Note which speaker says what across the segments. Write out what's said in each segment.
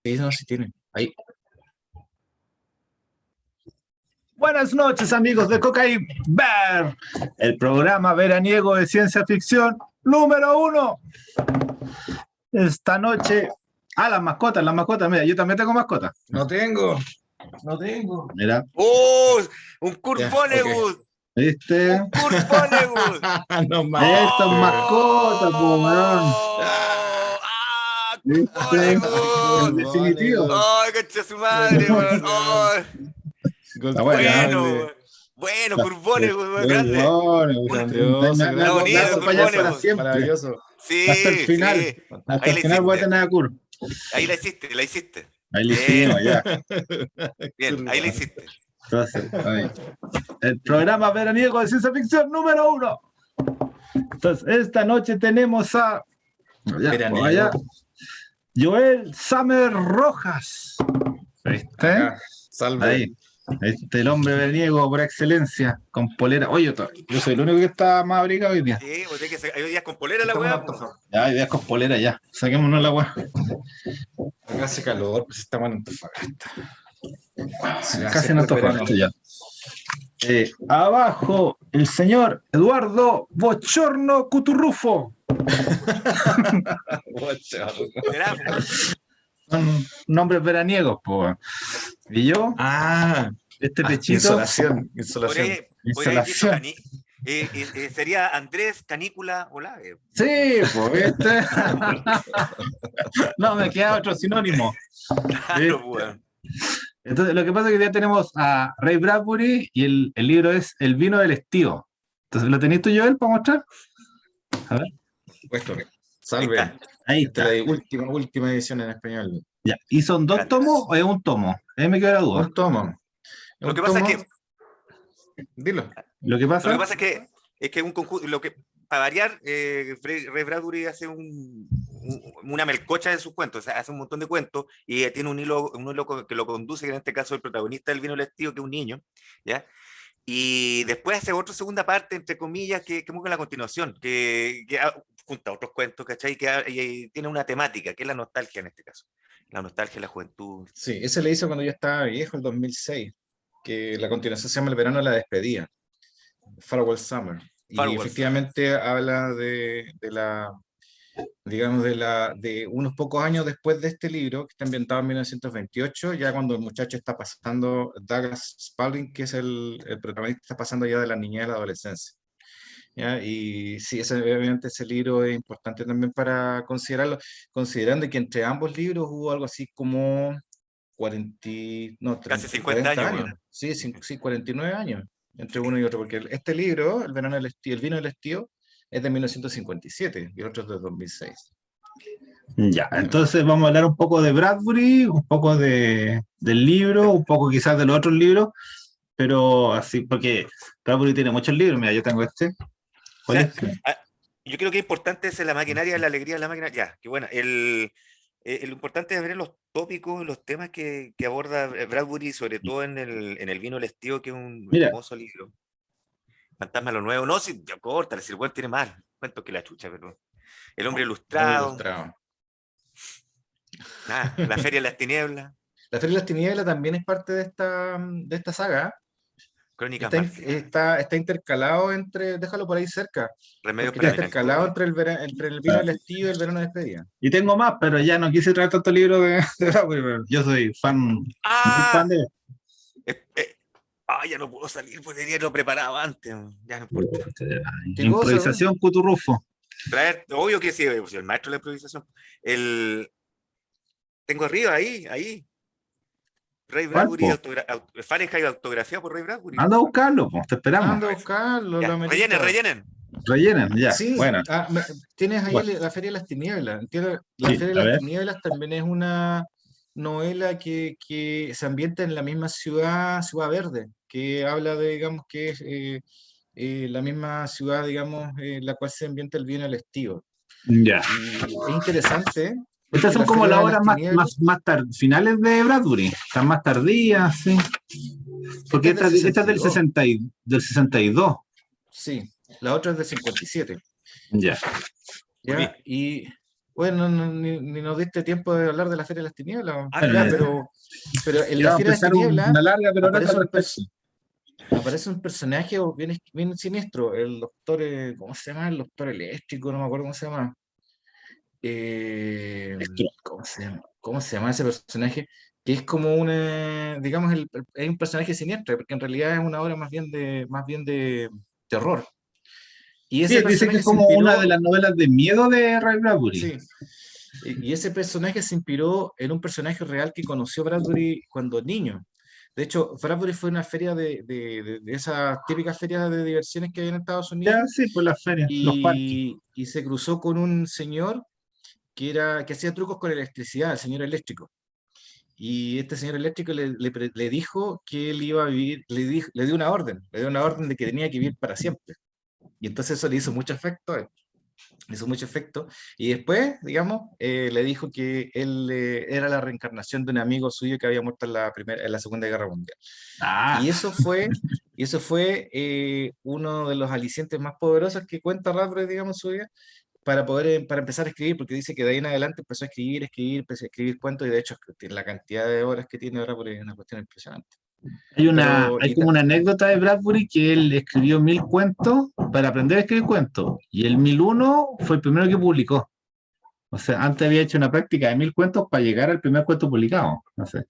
Speaker 1: Sí, no, sí tiene. Ahí.
Speaker 2: Buenas noches, amigos de Cocaine Bear, el programa veraniego de ciencia ficción número 1. Esta noche, las mascotas, mira, yo también tengo mascotas.
Speaker 1: No tengo.
Speaker 2: Mira.
Speaker 3: ¡Oh! ¡Un Kurt
Speaker 1: Ya,
Speaker 3: Vonnegut!
Speaker 2: ¿Viste?
Speaker 3: ¡Un Kurt Vonnegut!
Speaker 1: No más.
Speaker 2: Estas mascotas, po, weón.
Speaker 3: ¡Ah! ¡Kurt
Speaker 2: ¿Viste? El
Speaker 3: Vonnegut!
Speaker 2: definitivo.
Speaker 3: ¡Ay, concha su madre, weón! ¡Ay!
Speaker 2: Está bueno.
Speaker 3: Bueno, bueno, Kurt Vonnegut, weón, grande.
Speaker 1: Grandioso,
Speaker 2: Me va a
Speaker 3: bonito,
Speaker 2: acompañar para
Speaker 3: Kurt
Speaker 2: siempre.
Speaker 1: Maravilloso.
Speaker 3: Sí,
Speaker 2: Hasta el final.
Speaker 3: sí.
Speaker 2: Hasta
Speaker 3: Ahí
Speaker 2: el
Speaker 3: la
Speaker 2: final voy a
Speaker 3: hiciste.
Speaker 2: tener a Kurt.
Speaker 3: Ahí la hiciste.
Speaker 2: Ahí lo
Speaker 3: Bien,
Speaker 2: hicimos, ya.
Speaker 3: bien, ahí la hiciste.
Speaker 2: Entonces, ahí. El programa veraniego de ciencia ficción número 1. Entonces, esta noche tenemos a
Speaker 1: Veraniego.
Speaker 2: Joel Summer Rojas. ¿Viste?
Speaker 1: Acá, salve.
Speaker 2: Ahí. El hombre veraniego por excelencia, con polera. Oye, yo soy el único que está más abrigado hoy día.
Speaker 3: Sí, pues tiene que hay días con polera la
Speaker 1: Estamos
Speaker 3: weá.
Speaker 1: en
Speaker 3: pues.
Speaker 1: Antofagasta.
Speaker 2: Ya, hoy día con polera, ya. Saquémonos la weá.
Speaker 1: Acá hace calor, pues estamos en Antofagasta. Sí,
Speaker 2: Casi en Antofagasta ya. Abajo, el señor Eduardo Bochorno Cuturrufo.
Speaker 3: ¿Será?
Speaker 2: Son nombres veraniegos, po. Y yo, este pechito.
Speaker 1: Insolación.
Speaker 3: Podría haber dicho sería Andrés Canícula Olave.
Speaker 2: Sí, pues, ¿viste? No, me queda otro sinónimo.
Speaker 3: Claro, weón.
Speaker 2: Entonces, lo que pasa es que ya tenemos a Ray Bradbury y el libro es El vino del estío. Entonces, ¿lo tenés tú, Joel, para mostrar? A ver.
Speaker 1: Puesto. Salve.
Speaker 2: Ahí
Speaker 1: Esta
Speaker 2: está.
Speaker 1: es la última edición en español.
Speaker 2: Ya. ¿Y son 2 tomos o es un tomo? Ahí me queda la duda.
Speaker 1: Un tomo.
Speaker 3: Lo que pasa es que
Speaker 1: Dilo.
Speaker 2: Lo que pasa
Speaker 3: es que un conjunto, para variar, Ray Bradbury hace una melcocha de sus cuentos, o sea, hace un montón de cuentos y tiene un hilo que lo conduce, que en este caso el protagonista del vino del estío, que es un niño, ¿ya? Y después hace otra segunda parte, entre comillas, que es la continuación, que junta otros cuentos, ¿cachai? Y tiene una temática, que es la nostalgia en este caso. La nostalgia de la juventud.
Speaker 1: Sí, ese le hizo cuando yo estaba viejo, el 2006, que la continuación se llama El verano de la despedida, Farewell Summer. Y efectivamente habla de unos pocos años después de este libro, que está ambientado en 1928, ya cuando el muchacho está pasando, Douglas Spalding, que es el protagonista, está pasando ya de la niñez a la adolescencia. ¿Ya? Y sí, obviamente ese libro es importante también para considerarlo, considerando que entre ambos libros hubo algo así como 40,
Speaker 3: casi 50 años.
Speaker 1: Sí, 49 años entre uno y otro, porque este libro, El vino del estío, es de 1957 y el otro es de 2006.
Speaker 2: Ya, entonces vamos a hablar un poco de Bradbury, un poco del libro, un poco quizás de los otros libros, pero así, porque Bradbury tiene muchos libros. Mira, yo tengo este.
Speaker 3: O sea, yo creo que es importante es la maquinaria, la alegría de la máquina. Ya, que bueno, lo importante es ver los tópicos, los temas que aborda Bradbury, sobre todo en el vino del estío, que es un hermoso libro. Fantasma lo nuevo. No, si corta, si el buen tiene más cuento que la chucha, pero El hombre ilustrado. La Feria de las Tinieblas.
Speaker 1: La Feria de las Tinieblas también es parte de esta saga.
Speaker 3: Crónicas
Speaker 1: está intercalado entre, déjalo por ahí cerca.
Speaker 3: Remedios
Speaker 1: está intercalado entre el vino del estío y el verano de despedida.
Speaker 2: Y tengo más, pero ya no quise traer tanto libro de Bradbury. Yo soy fan, muy fan de
Speaker 3: ya no puedo salir, pues tenía lo preparado antes. Ya no importa.
Speaker 2: Improvisación Cuturrufo.
Speaker 3: Obvio que sí, el maestro de la improvisación. Tengo arriba, ahí. Ray Bradbury, Fahrenheit autografiado por Ray Bradbury.
Speaker 2: Anda a buscarlo, pues, te esperamos.
Speaker 1: Anda a buscarlo.
Speaker 3: Rellenen.
Speaker 2: Ya,
Speaker 1: sí,
Speaker 2: bueno.
Speaker 1: Tienes ahí La Feria de las Tinieblas. La Feria de las Tinieblas también es una novela que se ambienta en la misma ciudad Verde, que habla de, digamos, que es la misma ciudad, digamos, la cual se ambienta el vino del estío.
Speaker 2: Ya.
Speaker 1: Es interesante.
Speaker 2: Estas son como las obras más finales de Bradbury, están más tardías, sí. Porque esta es del 62.
Speaker 1: Sí, la otra es del 57.
Speaker 2: Ya.
Speaker 1: ¿Ya? Y Bueno, ni nos diste tiempo de hablar de la Feria de las Tinieblas.
Speaker 3: Ah,
Speaker 2: Bueno,
Speaker 1: Ya,
Speaker 3: ¿verdad?
Speaker 1: pero en
Speaker 2: ya
Speaker 1: la
Speaker 2: va a
Speaker 1: Feria de las
Speaker 2: empezar
Speaker 1: Tinieblas
Speaker 2: una larga pero grata
Speaker 1: aparece
Speaker 2: reflexión.
Speaker 1: aparece un personaje bien, bien siniestro, el doctor, ¿cómo se llama? El doctor eléctrico, no me acuerdo cómo se llama. Eh, ¿Cómo se llama? ¿Cómo se llama ese personaje? Que es como una, digamos, es un personaje siniestro, porque en realidad es una obra más bien de terror. Y ese
Speaker 2: Sí, dice que es
Speaker 1: personaje se
Speaker 2: como una de
Speaker 1: inspiró,
Speaker 2: las novelas de miedo de Ray Bradbury.
Speaker 1: sí, y ese personaje se inspiró en un personaje real que conoció Bradbury cuando niño. De hecho, Bradbury fue a una feria de esas típicas ferias de diversiones que hay en Estados
Speaker 2: Ya,
Speaker 1: Unidos
Speaker 2: sí, pues las ferias, los parques.
Speaker 1: y se cruzó con un señor que hacía trucos con electricidad, el señor eléctrico. Y este señor eléctrico le dijo que él iba a vivir, le dio una orden de que tenía que vivir para siempre. Y entonces eso le hizo mucho efecto a él, le hizo mucho efecto. Y después, digamos, le dijo que él era la reencarnación de un amigo suyo que había muerto en la Segunda Guerra Mundial.
Speaker 2: Ah,
Speaker 1: Y eso fue uno de los alicientes más poderosos que cuenta Radcliffe, digamos, en su vida, para empezar a escribir, porque dice que de ahí en adelante empezó a empezó a escribir cuentos, y de hecho tiene la cantidad de obras que tiene ahora, por ahí es una cuestión impresionante. Pero,
Speaker 2: hay como una anécdota de Bradbury que él escribió 1000 cuentos para aprender a escribir cuentos. Y el 1001 fue el primero que publicó. O sea, antes había hecho una práctica de 1000 cuentos para llegar al primer cuento publicado. No sé.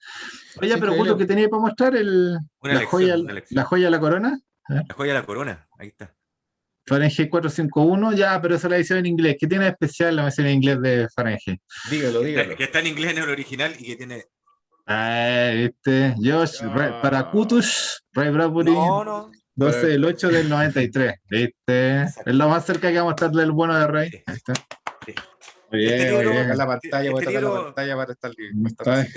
Speaker 2: Oye,
Speaker 1: sí,
Speaker 2: pero Guto,
Speaker 1: increíble.
Speaker 2: ¿qué tenía para mostrar?
Speaker 3: Una lección, una
Speaker 2: La
Speaker 3: lección.
Speaker 2: joya de la corona. ¿Eh?
Speaker 3: La joya de la corona, ahí está.
Speaker 2: Fahrenheit 451, ya, pero esa es la edición en inglés. ¿Qué tiene de especial la versión en inglés de Fahrenheit?
Speaker 1: Dígalo, dígalo.
Speaker 3: Que está en inglés en el original y que tiene.
Speaker 2: Ah, este, Josh, para
Speaker 1: Ah,
Speaker 2: Kutush, Ray Bradbury,
Speaker 3: No, no.
Speaker 2: 12
Speaker 1: para,
Speaker 2: del 8 del 93. ¿Viste? Es
Speaker 3: Exacto.
Speaker 2: lo más cerca que vamos a estar del bueno de Ray.
Speaker 3: Sí,
Speaker 2: Ahí está.
Speaker 3: sí.
Speaker 2: Muy
Speaker 3: Este
Speaker 2: bien, muy
Speaker 3: libro,
Speaker 2: bien.
Speaker 1: voy a
Speaker 3: este
Speaker 1: tocar la
Speaker 3: libro,
Speaker 1: pantalla para estar
Speaker 2: Está-
Speaker 1: así.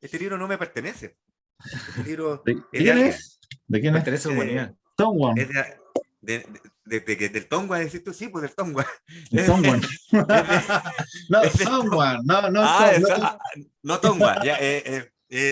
Speaker 3: este libro no me pertenece. Este libro
Speaker 2: ¿De
Speaker 3: es de
Speaker 2: quién
Speaker 3: alguien.
Speaker 2: es? ¿De quién es?
Speaker 1: Pertenece a la
Speaker 3: Es
Speaker 1: humanidad.
Speaker 3: de,
Speaker 2: Someone.
Speaker 3: es del Tongua, decís tú, sí, pues del Tongua.
Speaker 2: Someone.
Speaker 3: Es de,
Speaker 2: No,
Speaker 3: es de
Speaker 2: someone. No, no,
Speaker 3: Ah,
Speaker 2: no.
Speaker 3: no Tongua, ya,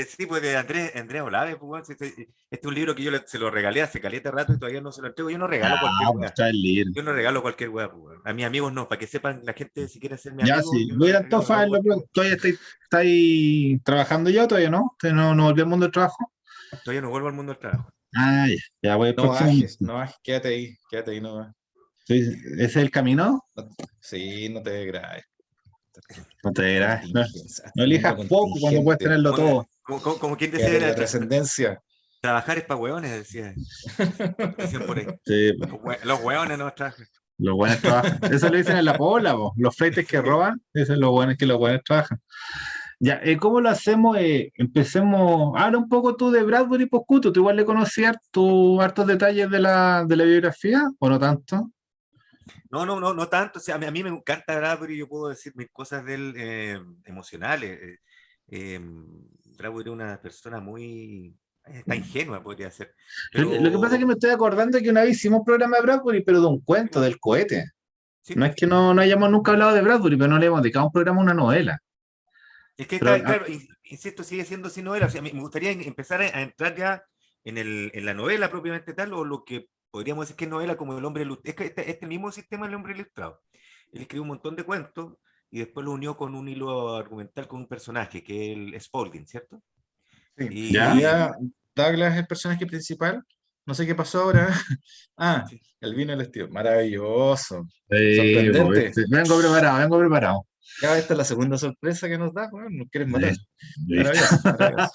Speaker 3: sí, pues de Andrés Olave, pues, bueno, sí, este es un libro que se lo regalé hace caliente rato y todavía no se lo entrego. Yo no regalo cualquier
Speaker 2: Ah, pues
Speaker 3: weá.
Speaker 2: está el libro.
Speaker 3: Yo no regalo cualquier weá, pues, weón. A mis amigos no, para que sepan la gente si quiere ser mi
Speaker 2: Ya,
Speaker 3: amigo,
Speaker 2: sí.
Speaker 3: yo no
Speaker 2: Voy a ir a
Speaker 3: regalo
Speaker 2: Antofa,
Speaker 3: cualquier weá.
Speaker 2: todavía estáis trabajando ya o todavía no? ¿Usted no volvió al mundo del trabajo?
Speaker 3: Todavía no vuelvo al mundo del trabajo.
Speaker 2: Ah, ya, ya voy el
Speaker 1: No
Speaker 2: próximo mes.
Speaker 1: bajes, no bajes, quédate ahí, no bajes.
Speaker 2: Sí, ¿ese es el camino?
Speaker 1: No- sí, no te degrades.
Speaker 2: No te dirás. No,
Speaker 1: Estás
Speaker 2: no
Speaker 1: teniendo
Speaker 2: elijas poco cuando puedes
Speaker 1: contingente.
Speaker 2: tenerlo todo.
Speaker 3: Como quien decía,
Speaker 1: Quédate en la trascendencia.
Speaker 3: trabajar es para hueones, decían por ahí.
Speaker 2: Sí,
Speaker 3: Los hueones no trabajan.
Speaker 2: los buenos trabajan. Eso le dicen en la pola, po. Los freites que roban, dicen los buenos que los buenos trabajan. Ya, ¿cómo lo hacemos? Empecemos. Habla un poco tú de Bradbury Poscuto. ¿Tú igual le conocías hartos detalles de la biografía o no tanto?
Speaker 3: No, no, no, no tanto. O sea, a mí me encanta Bradbury, yo puedo decir mil cosas de él emocionales. Bradbury era una persona muy está ingenua, podría ser.
Speaker 2: Lo que pasa es que
Speaker 3: Pero
Speaker 2: me estoy acordando que una vez hicimos un programa de Bradbury, pero de un
Speaker 3: sí,
Speaker 2: cuento,
Speaker 3: po,
Speaker 2: del cohete.
Speaker 3: sí,
Speaker 2: No
Speaker 3: po.
Speaker 2: es que no hayamos nunca hablado de Bradbury, pero no le hemos dedicado un programa a una novela.
Speaker 3: Es que
Speaker 2: Pero
Speaker 3: está, claro, insisto, sigue siendo sin novela. O sea, me gustaría empezar a entrar ya en la novela propiamente tal, o lo que podríamos decir que es novela como El hombre ilustrado. Es que este mismo sistema del hombre ilustrado. Él escribió un montón de cuentos y después lo unió con un hilo argumental con un personaje, que es el Spaulding, ¿cierto?
Speaker 1: Sí, hoy
Speaker 2: ¿ya?
Speaker 3: Y
Speaker 1: día Douglas es el personaje principal. No sé qué pasó ahora. Ah,
Speaker 3: sí,
Speaker 1: el vino del estilo. Maravilloso.
Speaker 2: Pues,
Speaker 1: Sorprendente.
Speaker 2: vengo preparado, vengo preparado.
Speaker 1: Ya esta es la segunda sorpresa que nos da, weón. Nos quieres matar.
Speaker 2: Listo.
Speaker 1: Maravilloso, maravilloso.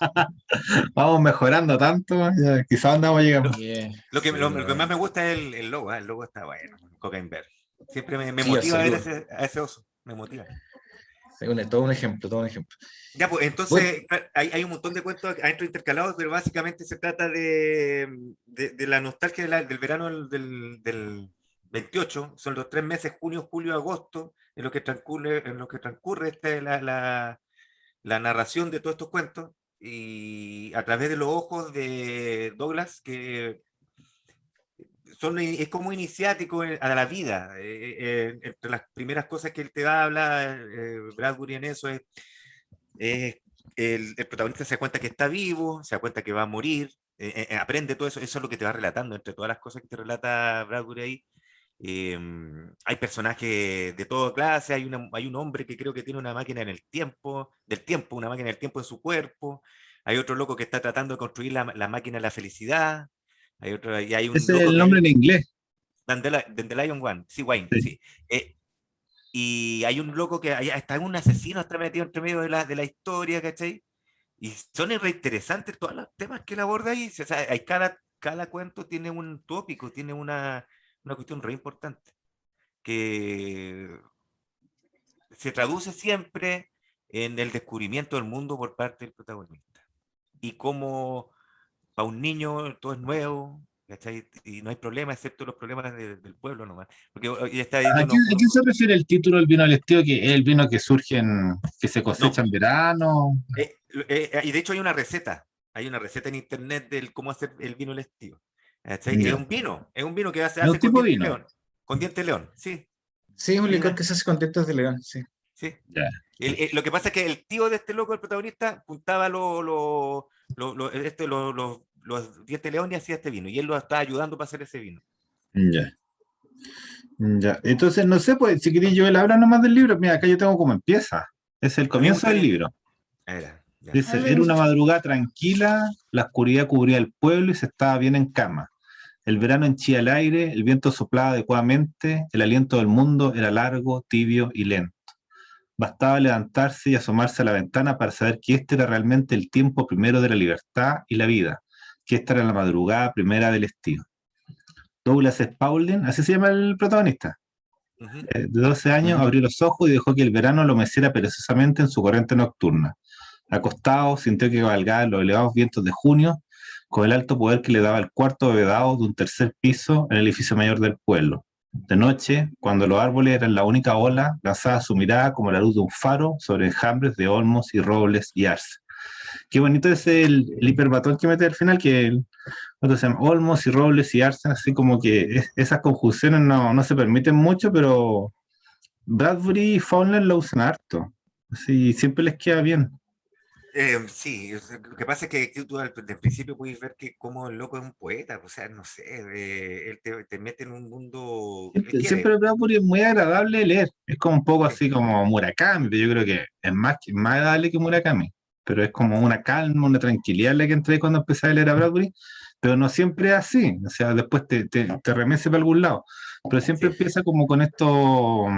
Speaker 2: Vamos mejorando tanto, ya, quizás andamos llegando.
Speaker 1: Bien,
Speaker 3: lo que más me gusta es el logo, ¿eh? El logo está bueno, Cocaine Bear. Siempre me
Speaker 1: sí,
Speaker 3: motiva a ver
Speaker 1: absoluto.
Speaker 3: a ese oso, me motiva.
Speaker 1: Todo un ejemplo, todo un ejemplo.
Speaker 3: Ya, pues
Speaker 1: Bueno,
Speaker 3: entonces hay un montón de cuentos adentro intercalados, pero básicamente se trata de la nostalgia del verano del 28. Son los 3 meses, junio, julio, agosto, en lo que transcurre la narración de todos estos cuentos, y a través de los ojos de Douglas, que es como iniciático a la vida. Entre las primeras cosas que él te habla, Bradbury en eso es el protagonista se da cuenta que está vivo, se da cuenta que va a morir, aprende todo eso, eso es lo que te va relatando, entre todas las cosas que te relata Bradbury ahí, Hay personajes de toda clase, hay un hombre que creo que tiene una máquina en el tiempo, una máquina del tiempo en su cuerpo, hay otro loco que está tratando de construir la máquina de la felicidad, y hay un
Speaker 2: Ese es
Speaker 3: loco
Speaker 2: el
Speaker 3: que
Speaker 2: nombre en inglés.
Speaker 3: Dandelion One, sí, Wayne,
Speaker 2: Sí.
Speaker 3: sí. Y hay un loco que está un asesino, está metido entre medio de la historia, ¿cachai? Y son re interesantes todos los temas que él aborda ahí. O sea, cada cuento tiene un tópico, tiene una cuestión re importante, que se traduce siempre en el descubrimiento del mundo por parte del protagonista. Y cómo para un niño todo es nuevo, ¿cachai? Y no hay problema, excepto los problemas del pueblo nomás. Porque y está
Speaker 2: ¿A
Speaker 3: diciendo
Speaker 2: a qué se refiere el título del vino al estío? Que es el vino que surge que se cosecha
Speaker 3: no,
Speaker 2: en verano.
Speaker 3: y de hecho hay una receta en internet del cómo hacer el vino al estío. ¿Cachai?
Speaker 2: Ya.
Speaker 3: Es un vino que se
Speaker 2: Es un
Speaker 3: hace con
Speaker 2: tipo de
Speaker 3: diente de
Speaker 2: vino.
Speaker 3: león, con diente de león, sí.
Speaker 1: Sí, es un
Speaker 3: Hay
Speaker 1: licor
Speaker 3: una,
Speaker 1: que se hace con dientes de león, sí.
Speaker 3: sí.
Speaker 2: Ya.
Speaker 3: Lo que pasa es que el tío de este loco, el protagonista, juntaba los dientes de león y hacía este vino, y él lo estaba ayudando para hacer ese vino.
Speaker 2: Ya. Ya. Entonces, no sé, pues, si queréis yo él habla nomás del libro. Mira, acá yo tengo como empieza. Es el
Speaker 3: A mí me
Speaker 2: comienzo del
Speaker 3: gustaría.
Speaker 2: libro.
Speaker 3: Ya.
Speaker 2: Dice, era una madrugada tranquila, la oscuridad cubría el pueblo y se estaba bien en cama. El verano henchía el aire, el viento soplaba adecuadamente, el aliento del mundo era largo, tibio y lento. Bastaba levantarse y asomarse a la ventana para saber que este era realmente el tiempo primero de la libertad y la vida, que esta era la madrugada primera del estío. Douglas Spaulding, así se llama el protagonista,
Speaker 3: Ujú.
Speaker 2: de 12 años,
Speaker 1: Ujú.
Speaker 2: abrió los ojos y dejó que el verano lo meciera perezosamente en su corriente nocturna. Acostado, sintió que cabalgaba en los elevados vientos de junio, con el alto poder que le daba el cuarto vedado de un tercer piso en el edificio mayor del pueblo. De noche, cuando los árboles eran la única ola, lanzaba su mirada como la luz de un faro sobre enjambres de olmos y robles y arce. Qué bonito es el hiperbatón que mete al final, que otros se llama olmos y robles y arce, así como que esas conjunciones no se permiten mucho, pero Bradbury y Fowler lo usan harto. Así siempre les queda bien.
Speaker 3: Sí, lo que pasa es que tú desde el principio puedes ver que como el loco es un poeta, o sea, no sé, él te mete en un mundo, él
Speaker 2: Siempre
Speaker 3: quiere,
Speaker 2: Bradbury es muy agradable de leer. Es como un poco
Speaker 3: sí,
Speaker 2: así como Murakami, pero yo creo que es más agradable que Murakami. Pero es como una calma, una tranquilidad la que entré cuando empecé a leer a Bradbury. Pero no siempre es así. O sea, después te remece para algún lado. Pero siempre
Speaker 3: sí,
Speaker 2: empieza como con estos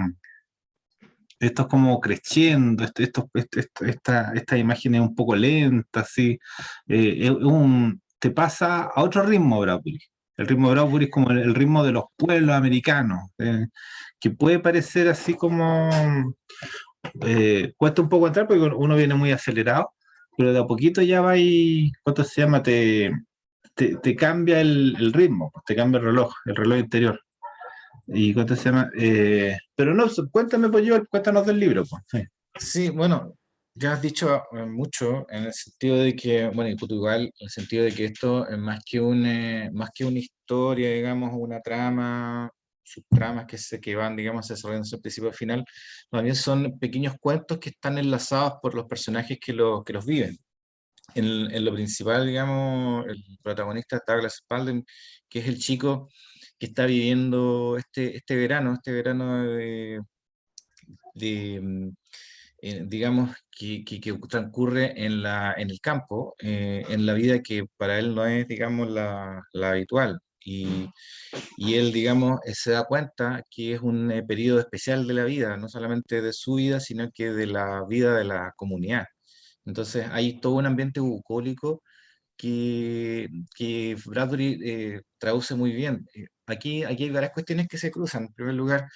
Speaker 2: como creciendo, estas imágenes un poco lentas, así. Te pasa a otro ritmo, Bradbury. El ritmo de Bradbury es como el ritmo de los pueblos americanos, que puede parecer así como, cuesta un poco entrar porque uno viene muy acelerado, pero de a poquito ya va y, ¿cuánto se llama? Te cambia el ritmo, te cambia el reloj interior. ¿Y cuánto se llama? Pero no, cuéntame, pues yo, cuéntanos del libro, pues. Sí.
Speaker 1: Sí, bueno, ya has dicho mucho en el sentido de que, bueno, y tú igual, en el sentido de que esto es más que una historia, digamos, una trama, subtramas que van, digamos, desarrollándose al principio al final, también son pequeños cuentos que están enlazados por los personajes que los viven. En lo principal, digamos, el protagonista es Douglas Spalding, que es el chico que está viviendo este verano digamos, que transcurre en el campo, en la vida que para él no es, digamos, la habitual. Y él, digamos, se da cuenta que es un periodo especial de la vida, no solamente de su vida, sino que de la vida de la comunidad. Entonces hay todo un ambiente bucólico que Bradbury traduce muy bien. Aquí hay varias cuestiones que se cruzan. En primer lugar,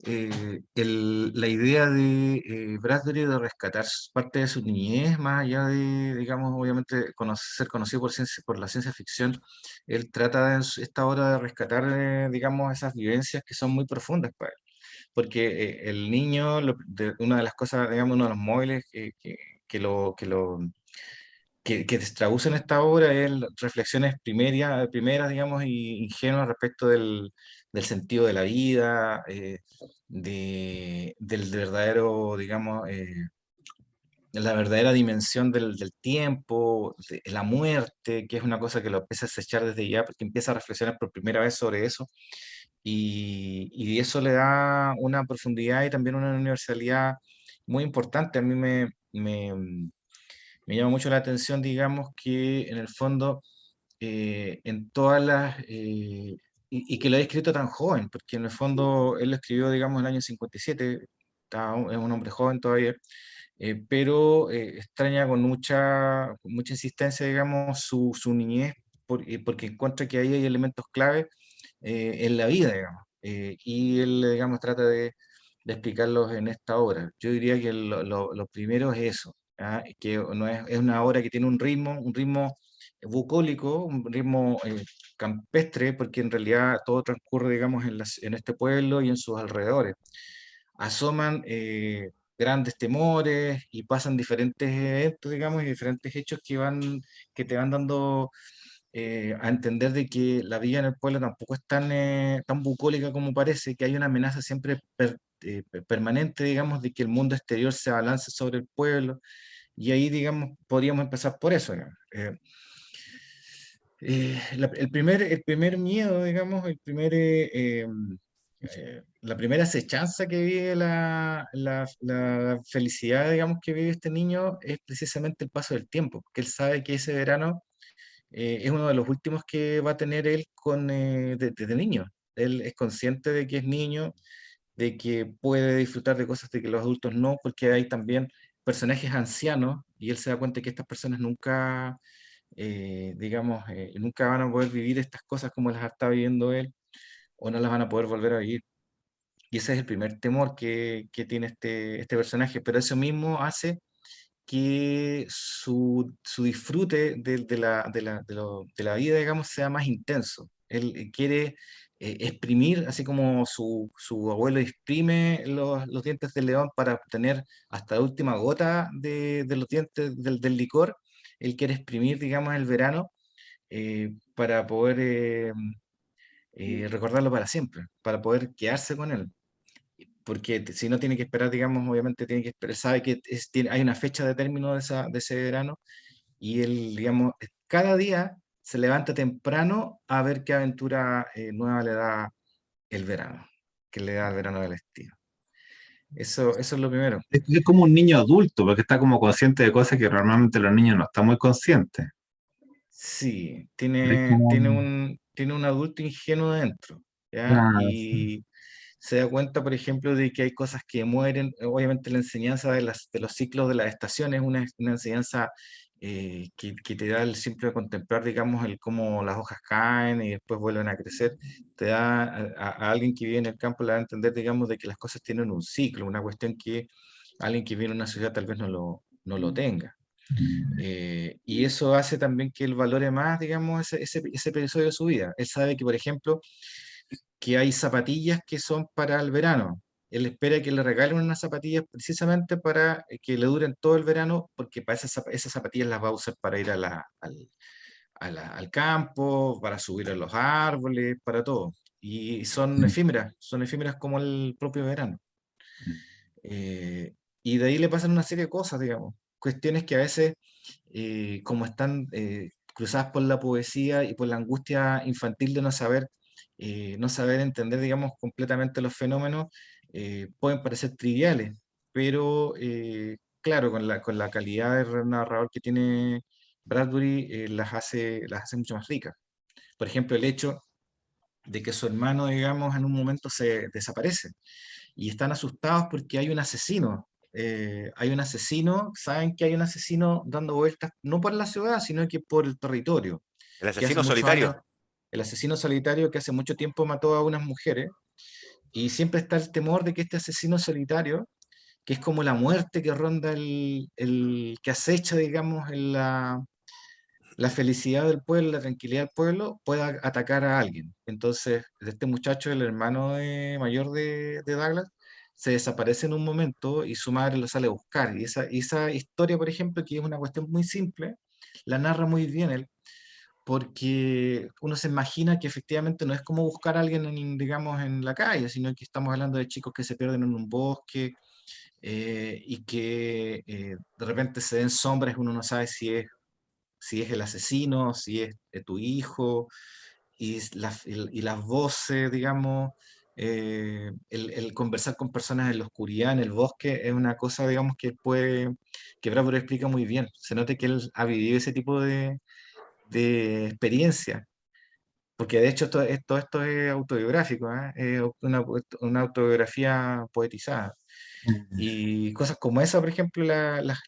Speaker 1: la idea de Bradbury de rescatar parte de su niñez, más allá de, digamos, obviamente ser conocido por la ciencia ficción, él trata en esta obra de rescatar, digamos, esas vivencias que son muy profundas para él. Porque el niño, una de las cosas, digamos, uno de los móviles que lo que traduce en esta obra es reflexiones primeras, digamos, y ingenuas respecto del sentido de la vida, del verdadero, digamos, la verdadera dimensión del tiempo, de la muerte, que es una cosa que lo empieza a acechar desde ya, porque empieza a reflexionar por primera vez sobre eso. y eso le da una profundidad y también una universalidad muy importante. A mí me llama mucho la atención, digamos, que en el fondo, en todas y que lo haya escrito tan joven, porque en el fondo él lo escribió, digamos, en el año 57, es un hombre joven todavía, pero extraña con mucha insistencia, digamos, su niñez, porque encuentra que ahí hay elementos clave en la vida, digamos, y él, digamos, trata de explicarlos en esta obra. Yo diría que lo primero es eso, ¿ah? Que no es una obra que tiene un ritmo bucólico, un ritmo campestre, porque en realidad todo transcurre, digamos, en este pueblo y en sus alrededores. Asoman grandes temores y pasan diferentes eventos, digamos, y diferentes hechos que te van dando a entender de que la vida en el pueblo tampoco es tan bucólica como parece, que hay una amenaza siempre permanente, digamos, de que el mundo exterior se abalance sobre el pueblo, y ahí, digamos, podríamos empezar por eso, digamos. El primer miedo, digamos, la primera acechanza que vive la felicidad, digamos, que vive este niño es precisamente el paso del tiempo, porque él sabe que ese verano es uno de los últimos que va a tener él desde niño. Él es consciente de que es niño, de que puede disfrutar de cosas de que los adultos no, porque hay también personajes ancianos y él se da cuenta que estas personas nunca, digamos, nunca van a poder vivir estas cosas como las está viviendo él o no las van a poder volver a vivir. Y ese es el primer temor que tiene este personaje, pero eso mismo hace que su disfrute de la vida, digamos, sea más intenso. Él quiere exprimir, así como su abuelo exprime los dientes del león para obtener hasta la última gota de los dientes del licor. Él quiere exprimir, digamos, el verano para poder recordarlo para siempre, para poder quedarse con él, porque si no tiene que esperar, digamos, obviamente tiene que esperar, sabe que hay una fecha de término de ese verano, y él, digamos, cada día se levanta temprano a ver qué aventura nueva le da el verano, que le da el verano del estilo. Eso es lo primero.
Speaker 2: Es como un niño adulto, porque está como consciente de cosas que normalmente los niños no están muy conscientes.
Speaker 1: Sí,
Speaker 2: Es como,
Speaker 1: tiene un adulto ingenuo dentro, ¿ya?
Speaker 2: claro, sí.
Speaker 1: Y se da cuenta, por ejemplo, de que hay cosas que mueren. Obviamente la enseñanza de los ciclos de las estaciones es una enseñanza que te da el simple contemplar, digamos, el cómo las hojas caen y después vuelven a crecer. Te da a alguien que vive en el campo, le da a entender, digamos, de que las cosas tienen un ciclo, una cuestión que alguien que vive en una ciudad tal vez no lo tenga. Y eso hace también que él valore más, digamos, ese episodio de su vida. Él sabe que, por ejemplo, que hay zapatillas que son para el verano. Él espera que le regalen unas zapatillas precisamente para que le duren todo el verano, porque para esas zapatillas las va a usar para ir al campo, para subir a los árboles, para todo. Y son efímeras como el propio verano. Y de ahí le pasan una serie de cosas, digamos, cuestiones que a veces, como están cruzadas por la poesía y por la angustia infantil de no saber entender, digamos, completamente los fenómenos, pueden parecer triviales, pero claro, con la calidad de narrador que tiene Bradbury, las hace mucho más ricas. Por ejemplo, el hecho de que su hermano, digamos, en un momento se desaparece y están asustados porque hay un asesino. Hay un asesino, saben que hay un asesino dando vueltas, no por la ciudad, sino que por el territorio,
Speaker 3: El
Speaker 1: que hace
Speaker 3: asesino
Speaker 1: muchos años,
Speaker 3: solitario.
Speaker 1: el asesino solitario que hace mucho tiempo mató a unas mujeres, y siempre está el temor de que este asesino solitario, que es como la muerte que ronda que acecha, digamos, en la felicidad del pueblo, la tranquilidad del pueblo, pueda atacar a alguien. Entonces, este muchacho, el hermano mayor de Douglas, se desaparece en un momento y su madre lo sale a buscar. Y esa historia, por ejemplo, que es una cuestión muy simple, la narra muy bien él, porque uno se imagina que efectivamente no es como buscar a alguien, digamos, en la calle, sino que estamos hablando de chicos que se pierden en un bosque, y que de repente se ven sombras, uno no sabe si es el asesino, si es tu hijo, y las voces, digamos, el conversar con personas en la oscuridad, en el bosque, es una cosa, digamos, que Bradbury explica muy bien. Se nota que él ha vivido ese tipo de experiencia, porque de hecho todo esto es autobiográfico, ¿eh? Es una autobiografía poetizada. Y cosas como esa, por ejemplo, las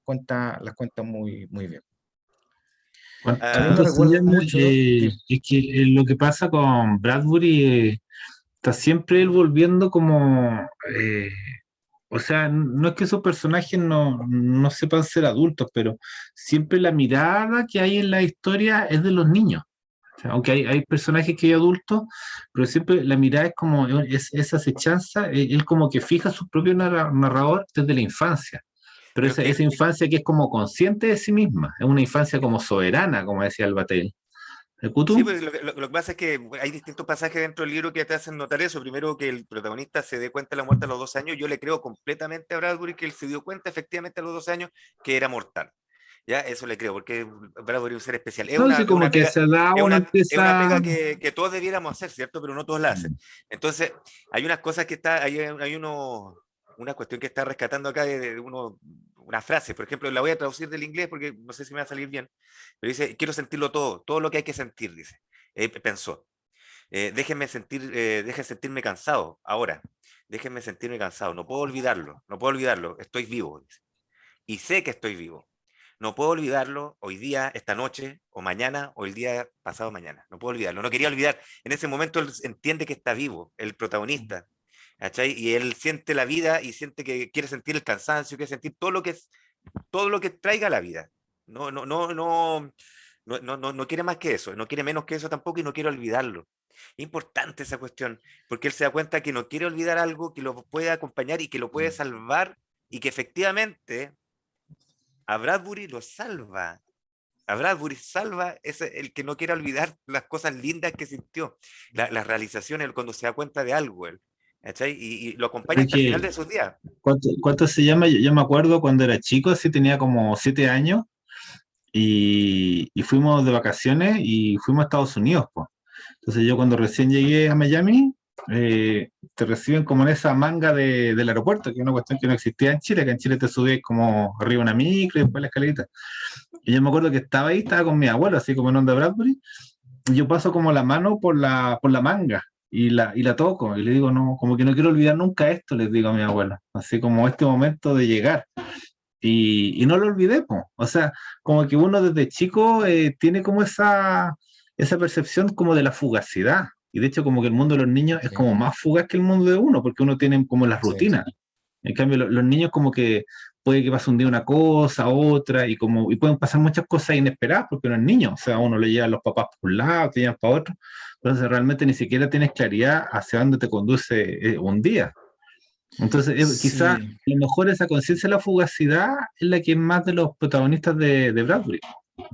Speaker 1: cuenta muy, muy bien. A mí me
Speaker 3: Ah,
Speaker 2: ¿Cuánto se
Speaker 1: recuerda
Speaker 2: llama?
Speaker 1: mucho,
Speaker 2: Es que lo que pasa con Bradbury, está siempre él volviendo como, o sea, no es que esos personajes no sepan ser adultos, pero siempre la mirada que hay en la historia es de los niños. O sea, aunque hay personajes que hay adultos, pero siempre la mirada es como esa acechanza, él como que fija su propio narrador desde la infancia. Pero
Speaker 3: pero es
Speaker 2: esa
Speaker 3: que
Speaker 2: infancia que es como consciente de sí misma, es una infancia como soberana, como decía Albatel. ¿El
Speaker 3: sí,
Speaker 2: Kutu?
Speaker 3: pues lo que pasa es que hay distintos pasajes dentro del libro que te hacen notar eso. Primero, que el protagonista se dé cuenta de la muerte a los 12 años. Yo le creo completamente a Bradbury que él se dio cuenta efectivamente a los 12 años que era mortal. Ya, eso le creo, porque Bradbury es un ser especial.
Speaker 2: No, sí,
Speaker 3: Es
Speaker 2: como
Speaker 3: una
Speaker 2: que
Speaker 3: pega,
Speaker 2: se da uno
Speaker 3: es una
Speaker 2: empieza.
Speaker 3: pega que todos debiéramos hacer, ¿cierto? Pero no todos la hacen. Entonces, hay unas cosas que una cuestión que está rescatando acá una frase, por ejemplo, la voy a traducir del inglés porque no sé si me va a salir bien, pero dice, quiero sentirlo todo, todo lo que hay que sentir, dice. Pensó. Dejen sentirme cansado ahora. Déjenme sentirme cansado. No puedo olvidarlo. No puedo olvidarlo. Estoy vivo. Dice. Y sé que estoy vivo. No puedo olvidarlo hoy día, esta noche, o mañana, o el día pasado mañana. No puedo olvidarlo. No quería olvidar. En ese momento él entiende que está vivo, el protagonista. ¿Cachai? Y él siente la vida y siente que quiere sentir el cansancio, quiere sentir todo lo que traiga la vida. No, no, no, no, no quiere más que eso, no quiere menos que eso tampoco y no quiere olvidarlo. Importante esa cuestión, porque él se da cuenta que no quiere olvidar algo que lo puede acompañar y que lo puede salvar y que efectivamente a Bradbury lo salva. A Bradbury salva el que no quiere olvidar las cosas lindas que sintió, las realizaciones, cuando se da cuenta de algo, él, ¿cachai? Y lo acompaña hasta el final
Speaker 2: Porque,
Speaker 3: de sus días.
Speaker 2: ¿cuánto se llama? Yo me acuerdo cuando era chico, así tenía como 7 años, y fuimos de vacaciones y fuimos a Estados Unidos, pues. Entonces yo cuando recién llegué a Miami, te reciben como en esa manga del aeropuerto, que es una cuestión que no existía en Chile, que en Chile te subes como arriba una micro y después la escalerita. Y yo me acuerdo que estaba ahí, estaba con mi abuelo, así como en Onda Bradbury, y yo paso como la mano por la manga y la toco, y le digo, no, como que no quiero olvidar nunca esto, les digo a mi abuelo, así como este momento de llegar. Y no lo olvidé, po. O sea, como que uno desde chico tiene como esa percepción como de la fugacidad. Y de hecho, como que el mundo de los niños es
Speaker 1: sí,
Speaker 2: como más fugaz que el mundo de uno, porque uno tiene como las
Speaker 1: sí,
Speaker 2: rutinas. En cambio, los niños como que puede que pase un día una cosa, otra, y pueden pasar muchas cosas inesperadas porque uno es niño. O sea, uno le llevan los papás por un lado, te llevan para otro. Entonces, realmente ni siquiera tienes claridad hacia dónde te conduce un día. Entonces, quizá a
Speaker 1: sí,
Speaker 2: lo mejor esa conciencia de la fugacidad es la que es más de los protagonistas de Bradbury.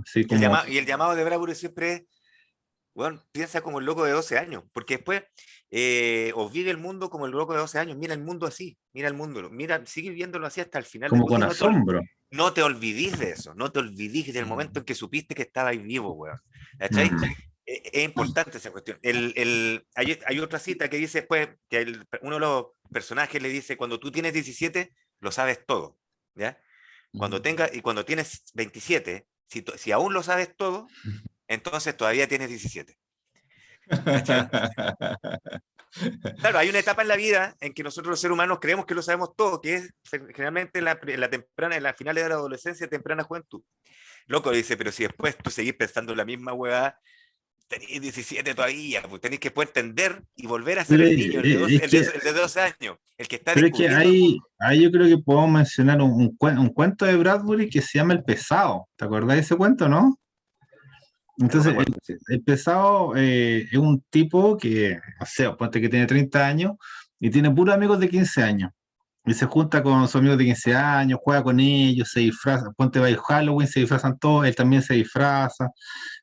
Speaker 2: Así como,
Speaker 3: Y el llamado de Bradbury siempre es, bueno, piensa como el loco de 12 años, porque después o vive el mundo como el loco de 12 años, mira el mundo así, mira el mundo, mira, sigue viéndolo así hasta el final de
Speaker 2: como
Speaker 3: tu
Speaker 2: con
Speaker 3: vida,
Speaker 2: asombro.
Speaker 3: no te olvidís de eso, no te olvidís del momento
Speaker 1: mm,
Speaker 3: en que supiste que estabas vivo, weón. ¿Cachai?
Speaker 2: Mm.
Speaker 3: Es importante esa cuestión. Hay otra cita que dice después, que uno de los personajes le dice, cuando tú tienes 17, lo sabes todo, ¿ya? Cuando tienes 27, si aún lo sabes todo, entonces todavía tienes 17. ¿Cachai? Claro, hay una etapa en la vida en que nosotros los seres humanos creemos que lo sabemos todo, que es generalmente en la finales de la adolescencia, temprana juventud. Loco dice, pero si después tú seguís pensando la misma hueá, tenéis 17 todavía, pues tenéis que poder entender y volver a ser
Speaker 2: Pero
Speaker 3: el niño,
Speaker 2: es que,
Speaker 3: el de 12 años, el que está
Speaker 2: pero es que
Speaker 3: descubriendo el mundo.
Speaker 2: ahí yo creo que podemos mencionar un cuento de Bradbury que se llama El Pesado. ¿Te acordás de ese cuento, no?
Speaker 3: No me
Speaker 2: Entonces,
Speaker 3: acuerdo, sí.
Speaker 2: el pesado es un tipo que, o sea, ponte que tiene 30 años y tiene puros amigos de 15 años. Y se junta con sus amigos de 15 años, juega con ellos, se disfraza, ponte va a Halloween, se disfrazan todos, él también se disfraza.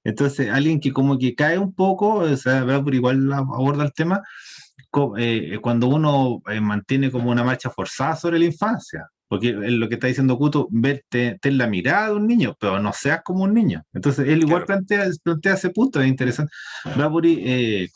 Speaker 2: Entonces, alguien que como que cae un poco, o sea, Bradbury igual aborda el tema, cuando uno mantiene como una marcha forzada sobre la infancia. porque es lo que está diciendo Kuto, ten la mirada de un niño, pero no seas como un niño. Entonces, él igual
Speaker 3: Claro.
Speaker 2: plantea ese punto, es interesante. Bradbury,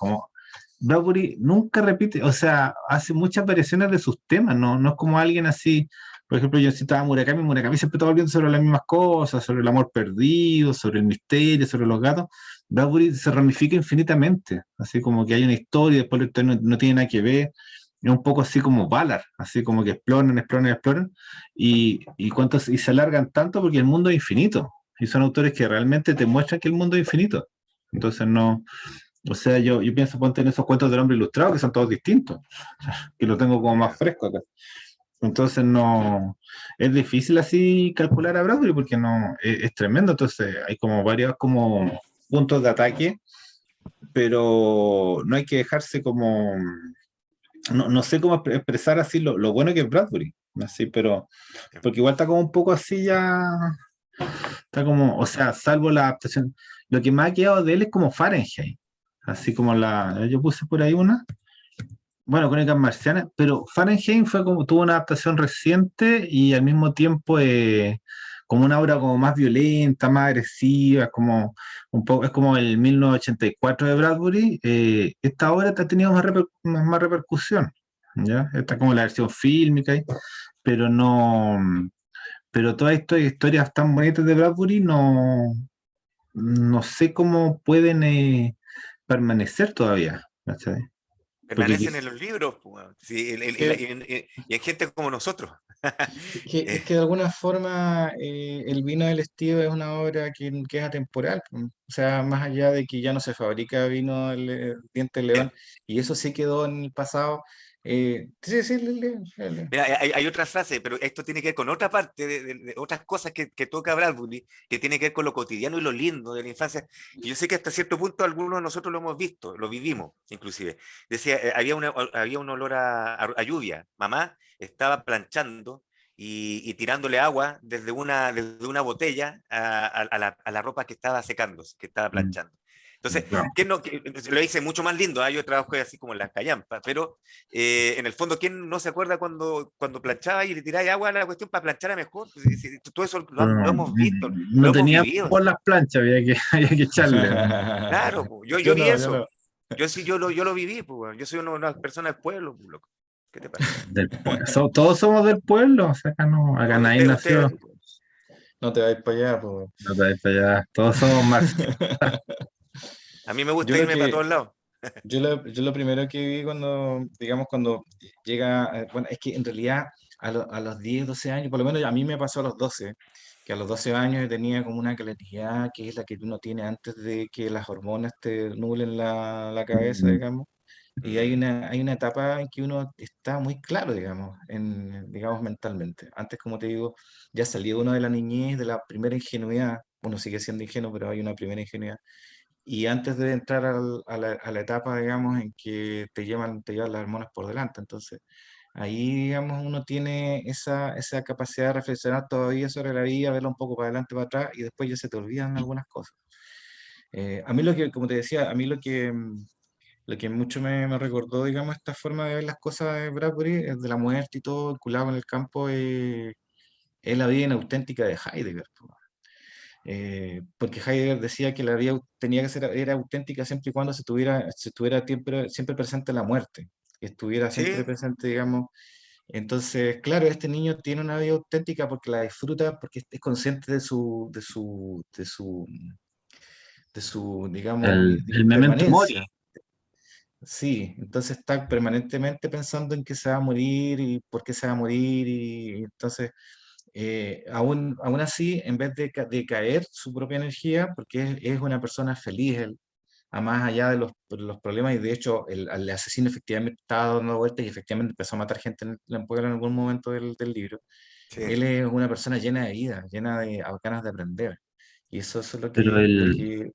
Speaker 2: Bradbury nunca repite, o sea, hace muchas variaciones de sus temas, no es como alguien así. Por ejemplo, yo citaba a Murakami siempre está volviendo sobre las mismas cosas, sobre el amor perdido, sobre el misterio, sobre los gatos. Bradbury se ramifica infinitamente, así como que hay una historia y después la historia no tiene nada que ver. Es un poco así como Ballard, así como que exploran, y se alargan tanto porque el mundo es infinito. Y son autores que realmente te muestran que el mundo es infinito. Entonces no, o sea, yo pienso, ponte en esos cuentos del hombre ilustrado, que son todos distintos, que lo tengo como más
Speaker 3: Ya.
Speaker 2: fresco acá. Entonces no, es difícil así calcular a Bradbury porque no, es tremendo. Entonces hay como varios como puntos de ataque, pero no hay que dejarse como, no sé cómo expresar así lo bueno que es Bradbury, así, pero porque igual está como un poco así ya, está como, o sea, salvo la adaptación, lo que más ha quedado de él es como Fahrenheit, así como yo puse por ahí una. Bueno, Crónicas Marcianas, pero Fahrenheit tuvo una adaptación reciente y al mismo tiempo como una obra como más violenta, más agresiva, como un poco, es como el 1984 de Bradbury. Esta obra ha tenido más repercusión, ¿ya? Está como la versión fílmica, pero no, pero todas estas historias tan bonitas de Bradbury no sé cómo pueden permanecer todavía, ¿cachai? Porque
Speaker 3: Permanecen en los libros, pues, weón. Sí,
Speaker 1: Que,
Speaker 3: y en gente como nosotros.
Speaker 1: es
Speaker 3: Eh,
Speaker 1: que de alguna forma El vino del estío es una obra que es atemporal, pues. O sea, más allá de que ya no se fabrica vino del diente de león,
Speaker 3: mira,
Speaker 1: y eso sí quedó en el pasado. Sí, sí,
Speaker 3: mira, hay otra frase, pero esto tiene que ver con otra parte de otras cosas que toca Bradbury, que tiene que ver con lo cotidiano y lo lindo de la infancia. Y yo sé que hasta cierto punto algunos de nosotros lo hemos visto, lo vivimos inclusive. Decía, había un olor a lluvia. Mamá estaba planchando y tirándole agua desde una botella a la ropa que estaba secándose, que estaba planchando. Entonces,
Speaker 2: no.
Speaker 3: ¿qué no, lo hice mucho más lindo? Yo trabajo así como en las callampas, pero en el fondo, ¿quién no se acuerda cuando planchaba y le tiraba agua a la cuestión para planchar a mejor? Pues, todo eso lo
Speaker 2: No,
Speaker 3: hemos visto, lo
Speaker 2: no
Speaker 3: hemos
Speaker 2: tenía
Speaker 3: vivido.
Speaker 2: por las planchas, había que echarle.
Speaker 3: Claro, pues, yo
Speaker 1: Yo
Speaker 3: vi
Speaker 1: no, yo
Speaker 3: eso.
Speaker 1: no.
Speaker 3: Yo sí, yo lo viví, pues, weón. Yo soy una persona del pueblo, pues, loco. ¿Qué te parece?
Speaker 2: Del pueblo. Todos somos del pueblo, o sea, acá
Speaker 3: No,
Speaker 2: nadie nació.
Speaker 1: No te vayas para allá, pues.
Speaker 2: No te vayas para allá. Todos somos marxistas.
Speaker 3: a mí me
Speaker 1: Yo
Speaker 3: gusta
Speaker 1: lo
Speaker 3: irme para
Speaker 1: que,
Speaker 3: todos lados.
Speaker 1: yo lo primero que vi cuando, digamos, cuando llega, bueno, es que en realidad a los 10 12 años, por lo menos a mí me pasó a los 12, que a los 12 años yo tenía como una claridad que es la que uno tiene antes de que las hormonas te nublen la cabeza,
Speaker 2: Mm,
Speaker 1: digamos. Y
Speaker 3: Mm,
Speaker 1: hay una etapa en que uno está muy claro, digamos, digamos, mentalmente. Antes, como te digo, ya salió uno de la niñez, de la primera ingenuidad. Uno sigue siendo ingenuo, pero hay una primera ingenuidad. Y antes de entrar a la etapa, digamos, en que te llevan las hormonas por delante. Entonces, ahí, digamos, uno tiene esa capacidad de reflexionar todavía sobre la vida, verla un poco para adelante, para atrás, y después ya se te olvidan algunas cosas. A mí lo que, como te decía, a mí lo que mucho me recordó, digamos, esta forma de ver las cosas de Bradbury, es de la muerte y todo, vinculado en el campo, es la vida inauténtica de Heidegger, po. Porque Heidegger decía que la vida tenía que ser, era auténtica siempre y cuando se estuviera siempre presente la muerte, que estuviera siempre
Speaker 3: sí,
Speaker 1: presente, digamos. Entonces, claro, este niño tiene una vida auténtica porque la disfruta, porque es consciente de su, digamos,
Speaker 2: el memento mori.
Speaker 1: permanencia. Sí, entonces está permanentemente pensando en que se va a morir y por qué se va a morir, y entonces aún así, en vez de caer su propia energía, porque es una persona feliz, él, a más allá de los problemas, y de hecho el asesino efectivamente estaba dando vueltas y efectivamente empezó a matar gente en pueblo en algún momento del libro.
Speaker 3: sí.
Speaker 1: Él es una persona llena de vida, llena de ganas de aprender. Y eso es
Speaker 2: Pero
Speaker 1: lo que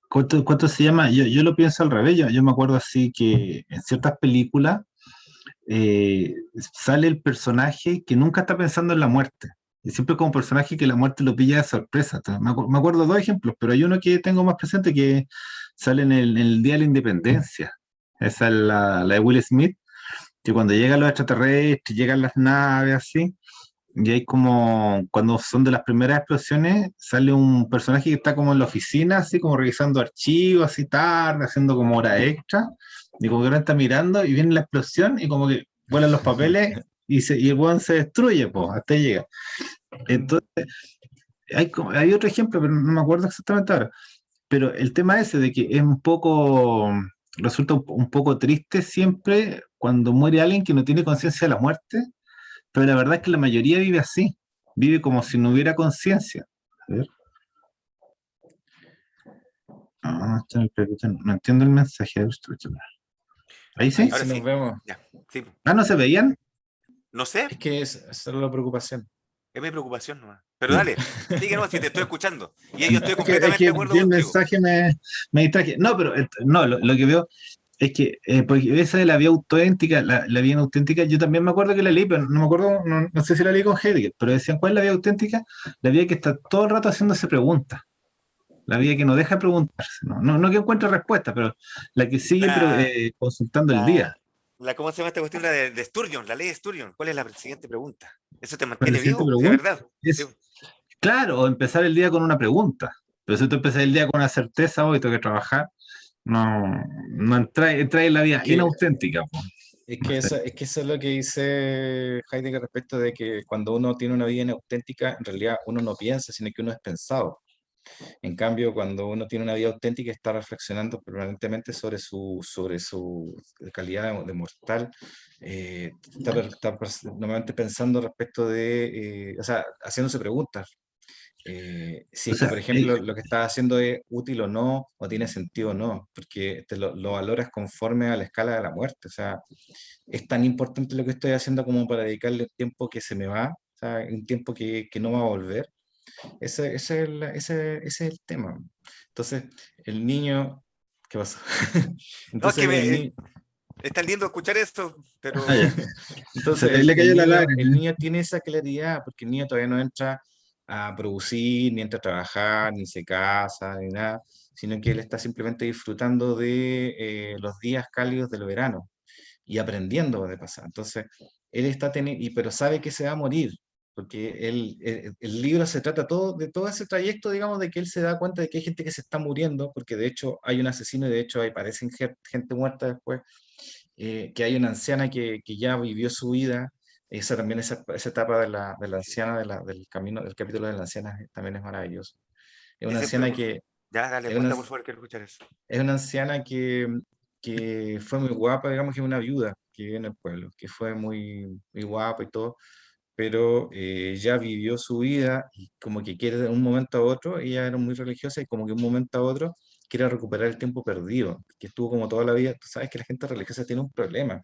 Speaker 2: ¿cuánto se llama? Yo lo pienso al revés. Yo me acuerdo así que en ciertas películas sale el personaje que nunca está pensando en la muerte. Y siempre como personaje que la muerte lo pilla de sorpresa. Entonces, me acuerdo de dos ejemplos, pero hay uno que tengo más presente que sale en el Día de la Independencia. Esa es la de Will Smith, que cuando llegan los extraterrestres, llegan las naves, así, y hay como, cuando son de las primeras explosiones, sale un personaje que está como en la oficina, así como revisando archivos, así tarde, haciendo como hora extra, y como que no está mirando, y viene la explosión, y como que vuelan los papeles, y el weón se destruye, pues, hasta ahí llega. Entonces, hay otro ejemplo, pero no me acuerdo exactamente ahora. Pero el tema ese de que es un poco, resulta un poco triste siempre cuando muere alguien que no tiene conciencia de la muerte, pero la verdad es que la mayoría vive así, vive como si no hubiera conciencia. A ver. No entiendo el mensaje. Ahí sí.
Speaker 1: Ahí
Speaker 3: Ahora
Speaker 1: sí nos
Speaker 3: sí.
Speaker 1: vemos.
Speaker 3: Ya, sí.
Speaker 2: ¿No se veían?
Speaker 3: No sé,
Speaker 1: Es que es solo la preocupación.
Speaker 3: es mi preocupación nomás. Pero dale, sigue no, si te estoy escuchando. Y yo estoy
Speaker 2: Es
Speaker 3: completamente
Speaker 2: que
Speaker 3: de acuerdo
Speaker 2: vi el
Speaker 3: contigo.
Speaker 2: mensaje me distraje. No, pero no, lo que veo es que porque esa de la vía auténtica, la vía auténtica, yo también me acuerdo que la leí, pero no me acuerdo, no sé si la leí con Heidegger, pero decían, ¿cuál es la vía auténtica? La vía que está todo el rato haciéndose preguntas, la vía que no deja de preguntarse, no que encuentre respuesta, pero la que sigue
Speaker 3: La,
Speaker 2: consultando el día.
Speaker 3: la, ¿Cómo se llama esta cuestión? La de Sturgeon, la ley de Sturgeon. ¿Cuál es la siguiente pregunta? ¿Eso te
Speaker 2: Pero la
Speaker 3: mantiene
Speaker 2: siguiente
Speaker 3: vivo? De
Speaker 2: pregunta
Speaker 3: verdad. Sí.
Speaker 2: es, claro, o empezar el día con una pregunta, pero si tú empezas el día con una certeza, hoy tengo que trabajar, no trae la
Speaker 1: Es
Speaker 2: vida
Speaker 1: que,
Speaker 2: inauténtica. Po.
Speaker 1: es que eso es lo que dice Heidegger respecto de que cuando uno tiene una vida inauténtica, en realidad uno no piensa, sino que uno es pensado. En cambio, cuando uno tiene una vida auténtica, está reflexionando permanentemente sobre su calidad de mortal, normalmente pensando respecto de, o sea, haciéndose preguntas. Si
Speaker 2: O
Speaker 1: es que,
Speaker 2: sea,
Speaker 1: por ejemplo, lo que estás haciendo es útil o no, o tiene sentido o no, porque lo valoras conforme a la escala de la muerte. O sea, es tan importante lo que estoy haciendo como para dedicarle el tiempo que se me va, o sea, un tiempo que no va a volver. Ese es el tema. Entonces, el niño, ¿qué pasó?
Speaker 3: No, es que
Speaker 1: Entonces, el niño,
Speaker 3: es tan lindo escuchar esto,
Speaker 2: ah, ya.
Speaker 3: pero
Speaker 1: entonces
Speaker 2: Le cayó la
Speaker 1: el
Speaker 2: lágrima.
Speaker 1: niño tiene esa claridad, porque el niño todavía no entra a producir, ni entra a trabajar, ni se casa, ni nada, sino que él está simplemente disfrutando de los días cálidos del verano y aprendiendo de pasar. Entonces, él está teniendo, pero sabe que se va a morir, porque el libro se trata todo de todo ese trayecto, digamos, de que él se da cuenta de que hay gente que se está muriendo, porque de hecho hay un asesino y de hecho aparecen gente muerta después, que hay una anciana que ya vivió su vida. Esa también, esa etapa de la anciana, del camino, del capítulo de la anciana también es maravilloso. Es una
Speaker 3: ese,
Speaker 1: anciana que,
Speaker 3: ya, dale,
Speaker 1: es una,
Speaker 3: cuenta por favor, quiero escuchar eso.
Speaker 1: es una anciana que fue muy guapa, digamos que es una viuda que vive en el pueblo, que fue muy guapa y todo, pero ya vivió su vida y como que quiere de un momento a otro, ella era muy religiosa y como que de un momento a otro quiere recuperar el tiempo perdido, que estuvo como toda la vida. Tú sabes que la gente religiosa tiene un problema,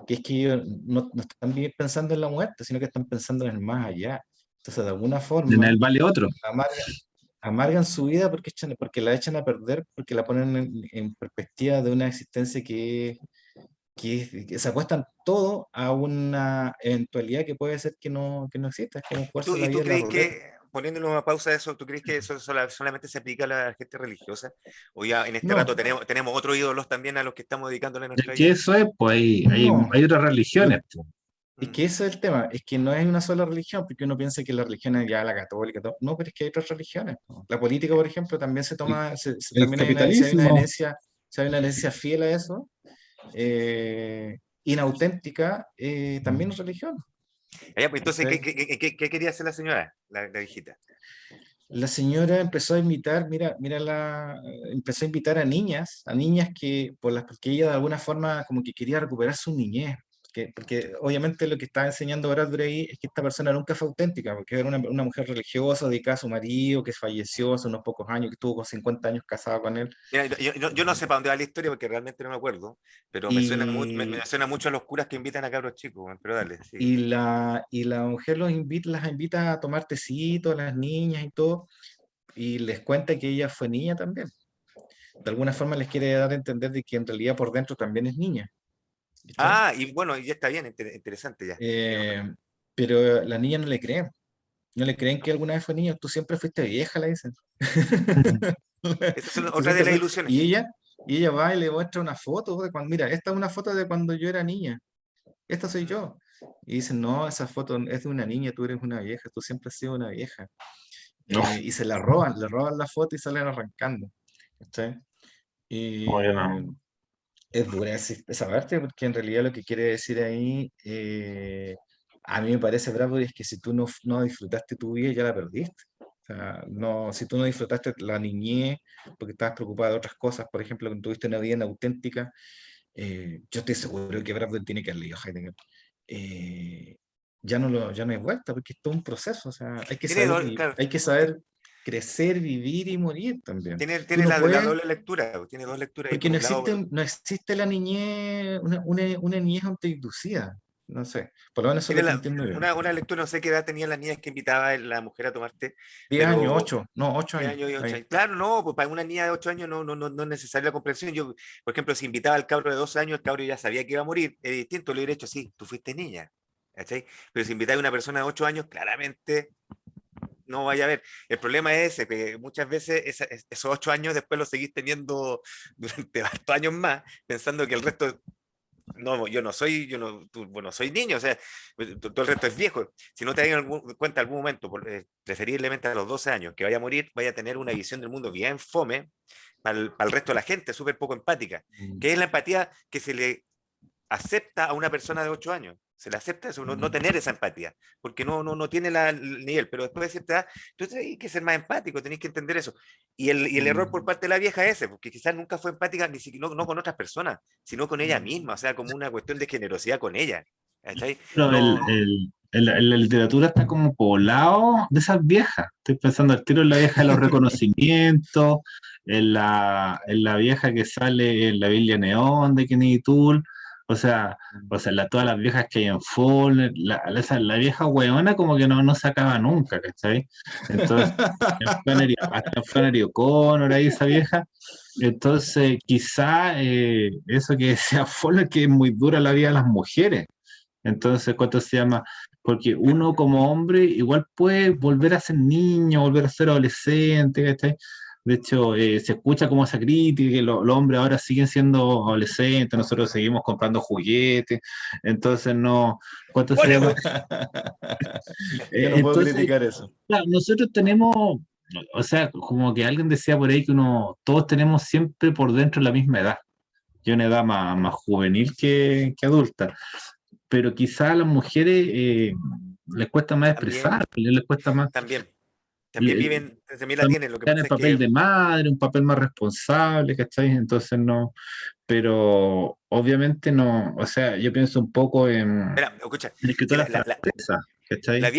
Speaker 1: que es que ellos no están bien pensando en la muerte, sino que están pensando en el más allá. Entonces, de alguna
Speaker 2: En
Speaker 1: forma,
Speaker 2: el vale otro.
Speaker 1: amargan su vida porque la echan a perder, porque la ponen en perspectiva de una existencia que se apuestan todo a una eventualidad que puede ser que no exista, es como jugarse la
Speaker 3: Y tú
Speaker 1: vida en la
Speaker 3: crees
Speaker 1: ruleta.
Speaker 3: que, poniéndole una pausa a eso, tú crees que eso solamente se aplica a la gente religiosa? ¿O ya en este rato
Speaker 1: No,
Speaker 3: tenemos otros ídolos también a los que estamos dedicándole
Speaker 2: Es
Speaker 3: nuestra
Speaker 2: que
Speaker 3: vida?
Speaker 2: eso es, pues
Speaker 1: no.
Speaker 2: hay otras
Speaker 1: Lo-
Speaker 2: religiones. Po.
Speaker 1: es
Speaker 3: Mm.
Speaker 1: que ese es el tema, es que no es una sola religión, porque uno piensa que la religión es ya la católica, todo. No, pero es que hay otras religiones. Po. La política, por ejemplo, también se
Speaker 2: El,
Speaker 1: toma,
Speaker 2: el
Speaker 1: también hay si hay una
Speaker 2: capitalismo.
Speaker 1: herencia, si hay una herencia fiel a eso, inauténtica, también es religión.
Speaker 3: Ya, pues, entonces,
Speaker 1: ¿Cachai?
Speaker 3: qué quería hacer la señora, la viejita?
Speaker 1: La señora empezó a invitar, empezó a invitar a niñas porque ella de alguna forma como que quería recuperar su niñez, porque obviamente lo que estaba enseñando Bradbury ahí es que esta persona nunca fue auténtica, porque era una mujer religiosa dedicada a su marido, que falleció hace unos pocos años, que estuvo con 50 años casada con él,
Speaker 3: Mira, yo no sé para dónde va la historia porque realmente no me acuerdo, pero me
Speaker 1: y,
Speaker 3: suena mucho a los curas que invitan a cabros chicos, weón, pero dale, sigue.
Speaker 1: y la mujer las invita a tomar tecito a las niñas y todo, y les cuenta que ella fue niña también. De alguna forma les quiere dar a entender de que en realidad por dentro también es niña. ¿Cachai?
Speaker 3: Ah, y bueno, ya está bien, interesante ya.
Speaker 1: Eh, pero la niña no le creen. No le creen que alguna vez fue niña. Tú siempre fuiste vieja, le dicen.
Speaker 3: Esas son
Speaker 1: Tú
Speaker 3: otras de
Speaker 1: siempre
Speaker 3: las ilusiones.
Speaker 1: y ella va y le muestra una foto de cuando, mira, esta es una foto de cuando yo era niña. esta soy yo. Y dicen, no, esa foto es de una niña, tú eres una vieja, tú siempre has sido una vieja.
Speaker 2: No,
Speaker 1: Y se la le roban la foto y salen arrancando. ¿Cachai?
Speaker 2: oye,
Speaker 1: Y
Speaker 2: no.
Speaker 1: es dura esa parte, porque en realidad lo que quiere decir ahí, a mí me parece bravo, es que si tú no disfrutaste tu vida, ya la perdiste. O sea, no, si tú no disfrutaste la niñez, porque estabas preocupada de otras cosas, por ejemplo, que tuviste una vida inauténtica, yo estoy seguro que Brad Pitt tiene que haber leído Heidegger. eh, ya no hay vuelta, porque es todo un proceso. O sea,
Speaker 3: Tiene, claro,
Speaker 1: hay que saber crecer, vivir y morir también. Tú
Speaker 3: tiene
Speaker 1: no
Speaker 3: la
Speaker 1: puedes,
Speaker 3: doble lectura, tiene dos lecturas, y
Speaker 1: porque
Speaker 3: por un lado,
Speaker 1: no existe la niñez, una niñez autoinducida. No sé, por lo menos eso es
Speaker 3: tiene
Speaker 1: lo que entiendo yo.
Speaker 3: una lectura, no sé qué edad tenían las niñas que invitaba la mujer a tomar té,
Speaker 1: 10 años,
Speaker 3: pero
Speaker 1: 8 no, 8
Speaker 3: 10
Speaker 1: años.
Speaker 3: años y 8
Speaker 1: Ahí.
Speaker 3: años. Claro, no, pues para una niña de 8 años no es necesaria la comprensión. Yo, por ejemplo, si invitaba al cabro de 12 años, el cabro ya sabía que iba a morir, es distinto, le hubiera dicho, sí, tú fuiste niña, ¿cachai? Pero si invitaba a una persona de 8 años, claramente no vaya a ver. El problema es ese, que muchas veces esos 8 años después los seguís teniendo durante hartos años más, pensando que el resto, no, bueno, soy niño, o sea, todo el resto es viejo. Si no te das cuenta en algún momento, preferiblemente a los 12 años, que vaya a morir, vaya a tener una visión del mundo bien fome para el resto de la gente, súper poco empática,
Speaker 1: Mm,
Speaker 3: que es la empatía que se le acepta a una persona de 8 años. Se le acepta eso, no tener esa empatía, porque no tiene el nivel, pero después de cierta edad, tú tienes que ser más empático, tenés que entender eso. Y el error por
Speaker 1: mm,
Speaker 3: parte de la vieja es ese, porque quizás nunca fue empática ni siquiera, no con otras personas, sino con ella misma, o sea, como una cuestión de generosidad con ella. ¿Cachai?
Speaker 2: Pero
Speaker 3: No,
Speaker 2: en la literatura está como poblado de esas viejas. Estoy pensando al tiro en la vieja de los reconocimientos, en la vieja que sale en la Biblia Neón de Kenny Tool, o sea,
Speaker 1: mm.
Speaker 2: todas las viejas que hay en Fall, la vieja hueona como que no se acaba nunca, ¿cachai? Entonces, hasta en Flannery O'Connor ahí esa vieja. Entonces, quizá eso que decía Fall, que es muy dura la vida de las mujeres. Entonces, ¿cuánto se llama? Porque uno como hombre igual puede volver a ser niño, volver a ser adolescente, ¿cachai? De hecho, se escucha como esa crítica, que los hombres ahora siguen siendo adolescentes, nosotros seguimos comprando juguetes, entonces no, ¿cuánto se llama?
Speaker 3: Hollywood.
Speaker 1: Yo no puedo
Speaker 2: Entonces,
Speaker 1: criticar eso.
Speaker 2: claro, nosotros tenemos, o sea, como que alguien decía por ahí que todos tenemos siempre por dentro la misma edad, y una edad más juvenil que adulta, pero quizá a las mujeres les cuesta más expresar,
Speaker 3: También,
Speaker 2: les cuesta más,
Speaker 3: también, también
Speaker 2: le-
Speaker 3: viven, también la
Speaker 2: también
Speaker 3: tienen, lo que
Speaker 2: están en
Speaker 3: pasa
Speaker 2: el
Speaker 3: es
Speaker 2: papel
Speaker 3: que,
Speaker 2: de madre, un papel más responsable, ¿cachai? Entonces no, pero obviamente no, o sea, yo pienso un poco en
Speaker 3: mira, escucha,
Speaker 2: la
Speaker 3: si
Speaker 2: escritora francesa,
Speaker 3: la
Speaker 2: ¿cachai?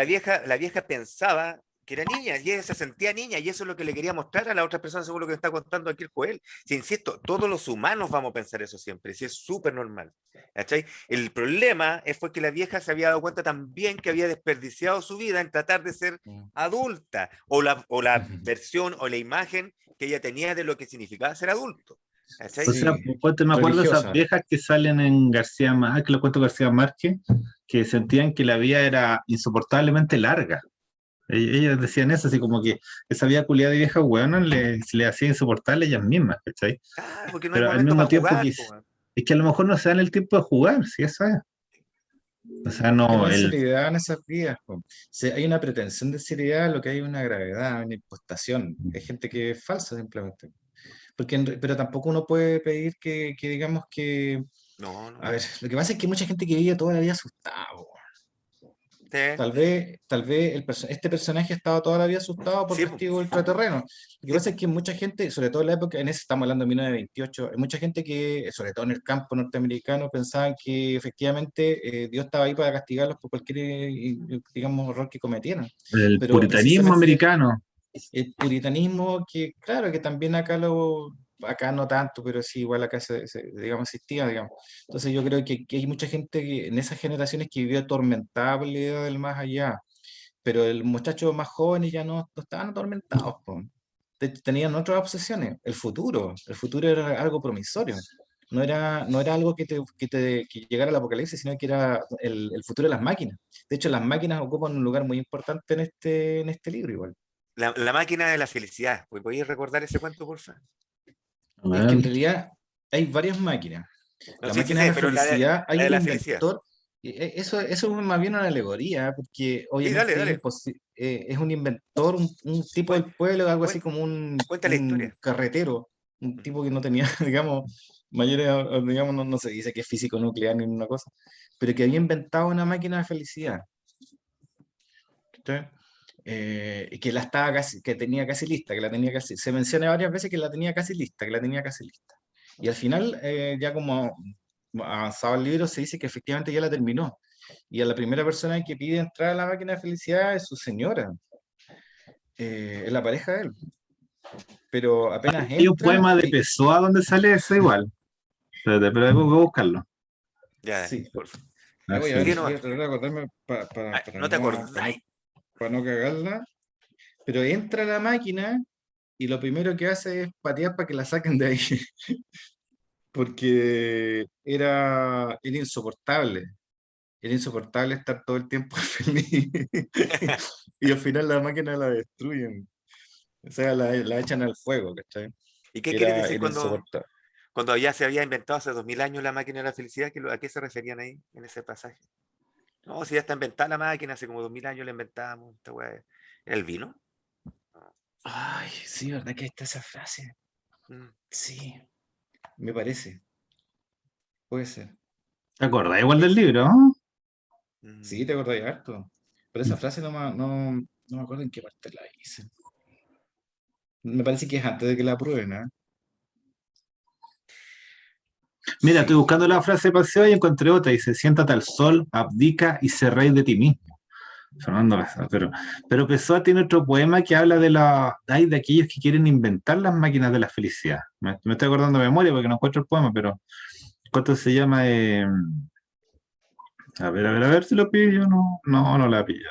Speaker 3: vieja, la vieja pensaba que era niña y ella se sentía niña y eso es lo que le quería mostrar a la otra persona, según lo que está contando aquí el Joel. Si insisto, todos los humanos vamos a pensar eso siempre, si es súper normal. ¿Cachai? El problema fue que la vieja se había dado cuenta también que había desperdiciado su vida en tratar de ser
Speaker 1: Mm.
Speaker 3: adulta o la versión o la imagen que ella tenía de lo que significaba ser adulto.
Speaker 2: O
Speaker 3: ¿Cachai?
Speaker 2: sea,
Speaker 1: Sí,
Speaker 2: me acuerdo de esas
Speaker 1: religiosa.
Speaker 2: viejas que salen en García Márquez, que lo cuento García Márquez, que sentían que la vida era insoportablemente larga. Ellas decían eso, así como que esa vida culiada de vieja hueona se le hacía insoportable a ellas mismas, ¿cachai?
Speaker 3: Claro, porque no hay
Speaker 2: Pero al
Speaker 3: momento
Speaker 2: mismo
Speaker 3: para
Speaker 2: tiempo
Speaker 3: jugar, po, weón.
Speaker 2: es que a lo mejor no se dan el tiempo de jugar, si eso es. O sea,
Speaker 1: Que no
Speaker 2: no,
Speaker 1: hay seriedad en esas vidas, po. Hay una pretensión de seriedad, lo que hay es una gravedad, una impostación. Hay gente que es falsa simplemente. Pero tampoco uno puede pedir que digamos que. A
Speaker 3: No.
Speaker 1: ver, lo que pasa es que hay mucha gente que vive toda la vida asustado.
Speaker 3: Sí,
Speaker 1: Tal vez este personaje ha estado toda la vida asustado por
Speaker 3: sí, po.
Speaker 1: testigos ultraterrenos. Lo que
Speaker 3: Sí,
Speaker 1: pasa
Speaker 3: po.
Speaker 1: es que mucha gente, sobre todo en la época, en ese estamos hablando de 1928, hay mucha gente que, sobre todo en el campo norteamericano, pensaban que efectivamente Dios estaba ahí para castigarlos por cualquier, digamos, error que cometieran.
Speaker 2: el
Speaker 1: Pero
Speaker 2: puritanismo
Speaker 1: precisamente
Speaker 2: americano,
Speaker 1: el puritanismo, que claro, que también acá no tanto, pero sí, igual acá digamos, existía, digamos. Entonces yo creo que hay mucha gente en esas generaciones que vivió atormentada por la idea del más allá, pero el muchacho más jóvenes ya no estaban atormentados, po. Tenían otras obsesiones, el futuro era algo promisorio. No era algo que llegara al apocalipsis, sino que era el futuro de las máquinas. De hecho, las máquinas ocupan un lugar muy importante en este libro igual.
Speaker 3: La máquina de la felicidad. ¿Podéis recordar ese cuento, porfa?
Speaker 1: Es que en
Speaker 2: weón.
Speaker 1: realidad hay varias máquinas.
Speaker 3: No,
Speaker 1: La
Speaker 3: sí, sí
Speaker 1: máquina de
Speaker 3: sé,
Speaker 1: la
Speaker 3: pero
Speaker 1: felicidad,
Speaker 3: la
Speaker 1: hay
Speaker 3: de
Speaker 1: un
Speaker 3: la felicidad.
Speaker 1: inventor, eso es más bien una alegoría, porque
Speaker 3: Sí, dale,
Speaker 1: obviamente
Speaker 3: dale.
Speaker 1: es un inventor, un tipo
Speaker 3: Cuen-
Speaker 1: del pueblo, algo así
Speaker 3: cuen-
Speaker 1: como
Speaker 3: Cuenta la
Speaker 1: un
Speaker 3: historia.
Speaker 1: carretero, un
Speaker 3: Mm.
Speaker 1: tipo que no tenía, digamos, mayores, digamos, no se dice que es físico nuclear ni una cosa, pero que había inventado una máquina de felicidad. ¿Cachai? Y que la estaba casi, que tenía casi lista, que la tenía casi, se menciona varias veces que la tenía casi lista, que la tenía casi lista. Y al final, ya como avanzado el libro, se dice que efectivamente ya la terminó. Y a la primera persona que pide entrar a la máquina de felicidad es su señora, es la pareja de él. Pero apenas
Speaker 2: Hay un
Speaker 1: entra,
Speaker 2: poema de Pessoa donde sale eso igual. Espérate, pero tengo que buscarlo.
Speaker 3: Ya,
Speaker 1: sí,
Speaker 3: por favor.
Speaker 2: A ver
Speaker 1: voy a
Speaker 2: si-
Speaker 1: ver,
Speaker 3: Sí,
Speaker 1: voy
Speaker 3: no,
Speaker 1: a tratar de acordarme
Speaker 3: no te acordáis.
Speaker 1: para no cagarla. Pero entra a la máquina y lo primero que hace es patear para que la saquen de ahí. Porque era insoportable. Era insoportable estar todo el tiempo feliz. Y al final la máquina la destruyen. O sea, la echan al fuego, ¿cachai?
Speaker 3: ¿Y qué quieres decir
Speaker 1: Era insoportable.
Speaker 3: cuando ya se había inventado hace 2000 años la máquina de la felicidad? ¿A qué se referían ahí en ese pasaje? No, si ya está inventada la máquina, hace como 2000 años la inventamos. Esta weá. ¿El vino? No.
Speaker 1: Ay, sí, ¿verdad que está esa frase?
Speaker 3: Mm,
Speaker 1: Sí, me parece. Puede ser.
Speaker 2: ¿Te acuerdas igual
Speaker 1: Puede
Speaker 2: del
Speaker 1: ser.
Speaker 2: libro? ¿No?
Speaker 1: Sí, te acordás de harto. Pero esa frase no me acuerdo en qué parte la hice. Me parece que es antes de que la aprueben, ¿ah?
Speaker 2: Mira, estoy
Speaker 1: Sí.
Speaker 2: buscando la frase de paseo y encontré otra. Dice, siéntate al sol, abdica y sé rey de ti mismo. Fernando Pessoa. Pero Pessoa tiene otro poema que habla de aquellos que quieren inventar las máquinas de la felicidad. Me estoy acordando de memoria porque no encuentro el poema, pero ¿cuánto se llama? A ver si lo pillo. No la pillo.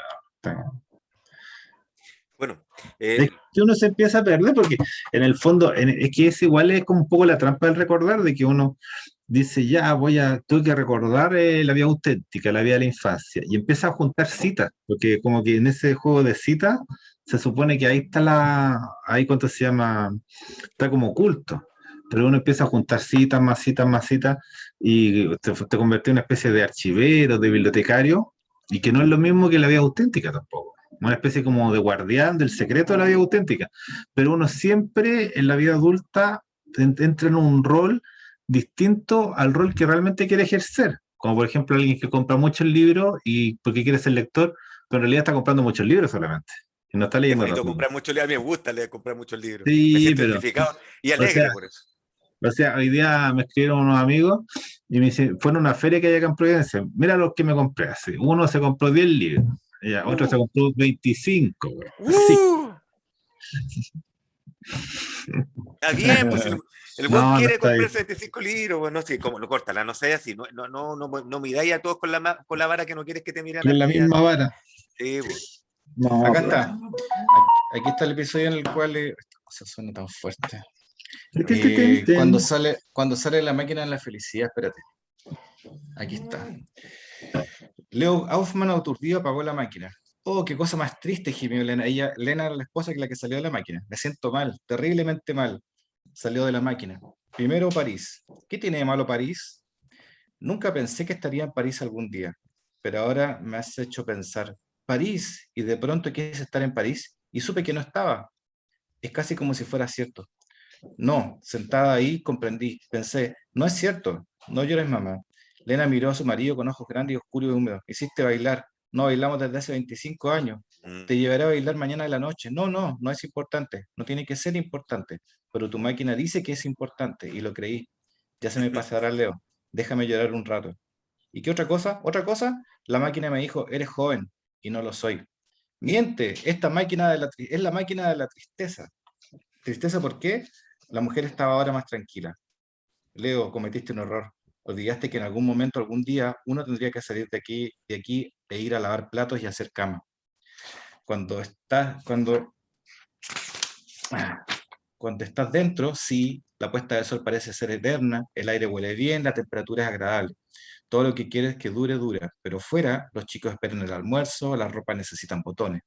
Speaker 3: Bueno,
Speaker 2: Es que uno se empieza a perder porque en el fondo, es que es igual, es como un poco la trampa del recordar, de que uno dice, ya tengo que recordar la vida auténtica, la vida de la infancia, y empieza a juntar citas, porque como que en ese juego de citas se supone que ahí está ahí cuánto se llama, está como oculto, pero uno empieza a juntar citas, más citas, más citas, y te convierte en una especie de archivero, de bibliotecario, y que no es lo mismo que la vida auténtica tampoco. Una especie como de guardián del secreto de la vida auténtica. Pero uno siempre en la vida adulta entra en un rol distinto al rol que realmente quiere ejercer. Como por ejemplo alguien que compra muchos libros y porque quiere ser lector, pero en realidad está comprando muchos libros solamente. Y no está
Speaker 3: es
Speaker 2: leyendo
Speaker 3: bonito
Speaker 2: tanto.
Speaker 3: comprar muchos libros. A mí me gusta leer, comprar muchos libros. Me
Speaker 2: Sí,
Speaker 3: siento
Speaker 2: pero,
Speaker 3: identificado y
Speaker 2: o sea,
Speaker 3: alegre por eso.
Speaker 2: hoy día me escribieron unos amigos y me dicen, fue en una feria que hay acá en Providencia, mira los que me compré así. Uno se compró 10 libros, otro se
Speaker 3: Uh,
Speaker 2: compró 25, güey. Así.
Speaker 3: uh, Está bien, pues si el buen
Speaker 2: No
Speaker 3: quiere
Speaker 2: está ahí.
Speaker 3: comprarse 25 libros, bueno, sí, como lo córtala, no sé así, no miráis a todos con la vara que no quieres que te miran a
Speaker 2: Con la
Speaker 3: ti.
Speaker 2: misma vara.
Speaker 3: Sí, pues.
Speaker 2: No,
Speaker 1: Acá
Speaker 2: pero.
Speaker 1: está. Aquí está el episodio en el cual esta cosa suena tan fuerte. Cuando sale la máquina de la felicidad, espérate. Aquí está. Leo Aufman aturdido apagó la máquina. Oh, qué cosa más triste, gimió Lena. Lena era la esposa que la que salió de la máquina. Me siento mal, terriblemente mal. Salió de la máquina. Primero París. ¿Qué tiene de malo París? Nunca pensé que estaría en París algún día, pero ahora me has hecho pensar. París, y de pronto quise estar en París y supe que no estaba. Es casi como si fuera cierto. No, sentada ahí comprendí, pensé, no es cierto, no llores mamá. Lena miró a su marido con ojos grandes y oscuros y húmedos. Hiciste bailar, no bailamos desde hace 25 años.
Speaker 3: Mm.
Speaker 1: Te llevaré a bailar mañana de la noche. No es importante, no tiene que ser importante, pero tu máquina dice que es importante y lo creí. Ya se me pasará, Leo, déjame llorar un rato. ¿Y qué otra cosa? ¿Otra cosa? La máquina me dijo, eres joven y no lo soy. Miente, esta máquina es la máquina de la tristeza. ¿Tristeza por qué? La mujer estaba ahora más tranquila. Leo, cometiste un error. Olvidaste que en algún momento, algún día, uno tendría que salir de aquí e ir a lavar platos y hacer cama. Cuando estás, cuando estás dentro, sí, la puesta de sol parece ser eterna, el aire huele bien, la temperatura es agradable. Todo lo que quieres que dure, dura. Pero fuera, los chicos esperan el almuerzo, las ropas necesitan botones.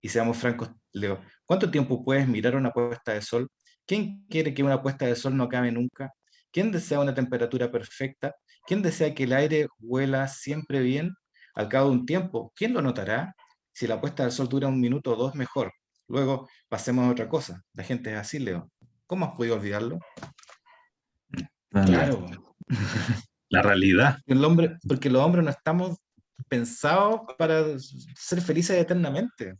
Speaker 1: Y seamos francos, Leo, ¿cuánto tiempo puedes mirar una puesta de sol? ¿Quién quiere que una puesta de sol no acabe nunca? ¿Quién desea una temperatura perfecta? ¿Quién desea que el aire huela siempre bien al cabo de un tiempo? ¿Quién lo notará? Si la puesta del sol dura 1 minuto o 2, mejor. Luego pasemos a otra cosa. La gente es así, Leo. ¿Cómo has podido olvidarlo?
Speaker 2: La,
Speaker 1: Claro,
Speaker 2: la realidad.
Speaker 1: porque los hombres no estamos pensados para ser felices eternamente.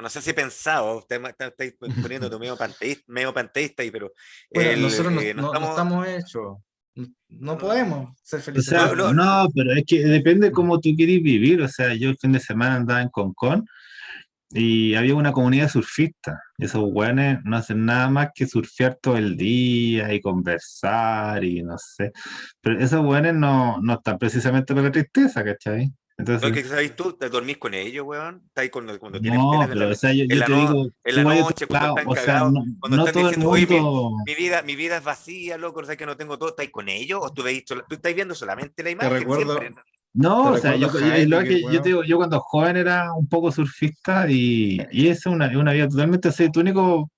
Speaker 3: No sé si he pensado, estáis poniéndote medio panteísta ahí, pero
Speaker 1: Bueno, nosotros
Speaker 3: no
Speaker 1: no
Speaker 3: estamos.
Speaker 1: estamos hechos. No
Speaker 3: No,
Speaker 1: podemos ser
Speaker 2: O
Speaker 1: felices
Speaker 2: sea,
Speaker 3: no, no,
Speaker 1: eternamente.
Speaker 2: no, pero es que depende cómo tú quieres vivir. O sea, yo el fin de semana andaba en Concón y había una comunidad surfista. Y esos güeyes no hacen nada más que surfear todo el día y conversar y no sé. Pero esos güeyes no están precisamente para la tristeza, ¿cachai?
Speaker 3: no, es
Speaker 2: Entonces,
Speaker 3: que sabéis tú, te dormís con ellos, weón. Estáis cuando tienen
Speaker 2: no,
Speaker 3: pena
Speaker 2: pero o sea, yo te digo,
Speaker 3: en
Speaker 2: tú
Speaker 3: la
Speaker 2: vayas a otro
Speaker 3: noche, cuando
Speaker 2: lado,
Speaker 3: están
Speaker 2: o sea,
Speaker 3: cagados, cuando
Speaker 2: no
Speaker 3: están
Speaker 2: todo el
Speaker 3: diciendo, oye,
Speaker 2: mundo.
Speaker 3: mi vida es vacía, loco, o sea que no tengo todo, ¿estáis con ellos? ¿O tú estáis viendo solamente la
Speaker 1: Te
Speaker 3: imagen
Speaker 1: recuerdo,
Speaker 3: siempre?
Speaker 2: No,
Speaker 1: te
Speaker 2: o sea,
Speaker 1: recuerdo
Speaker 2: lo
Speaker 1: Heidegger,
Speaker 2: que yo te
Speaker 1: weón.
Speaker 2: digo, yo cuando joven era un poco surfista y es una vida totalmente así. Tu único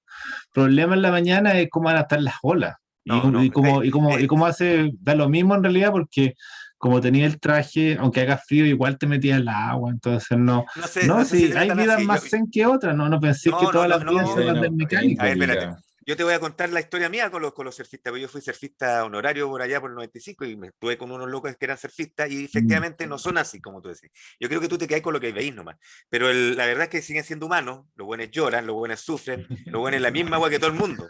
Speaker 2: problema en la mañana es cómo van a estar las olas.
Speaker 3: No, no,
Speaker 2: Y cómo hace, da lo mismo en realidad porque como tenía el traje, aunque haga frío, igual te metías en el agua. Entonces no,
Speaker 3: no sé si
Speaker 2: sí,
Speaker 3: será
Speaker 2: hay
Speaker 3: tan
Speaker 2: vidas
Speaker 3: así.
Speaker 2: más zen que otras, no pensé que todas las vidas
Speaker 1: Y
Speaker 2: son
Speaker 1: hay
Speaker 2: las
Speaker 3: No.
Speaker 1: una,
Speaker 2: del
Speaker 1: y hay-
Speaker 3: A
Speaker 2: mecánico.
Speaker 3: ver, espérate.
Speaker 1: ya,
Speaker 3: Yo te voy a contar la historia mía con los surfistas, porque yo fui surfista honorario por allá por el 95 y me estuve con unos locos que eran surfistas y
Speaker 2: Mm.
Speaker 3: efectivamente no son así, como tú decís. Yo creo que tú te quedas con lo que veis nomás. Pero la verdad es que siguen siendo humanos, los buenos lloran, los buenos sufren, los buenos en la misma agua que todo el mundo.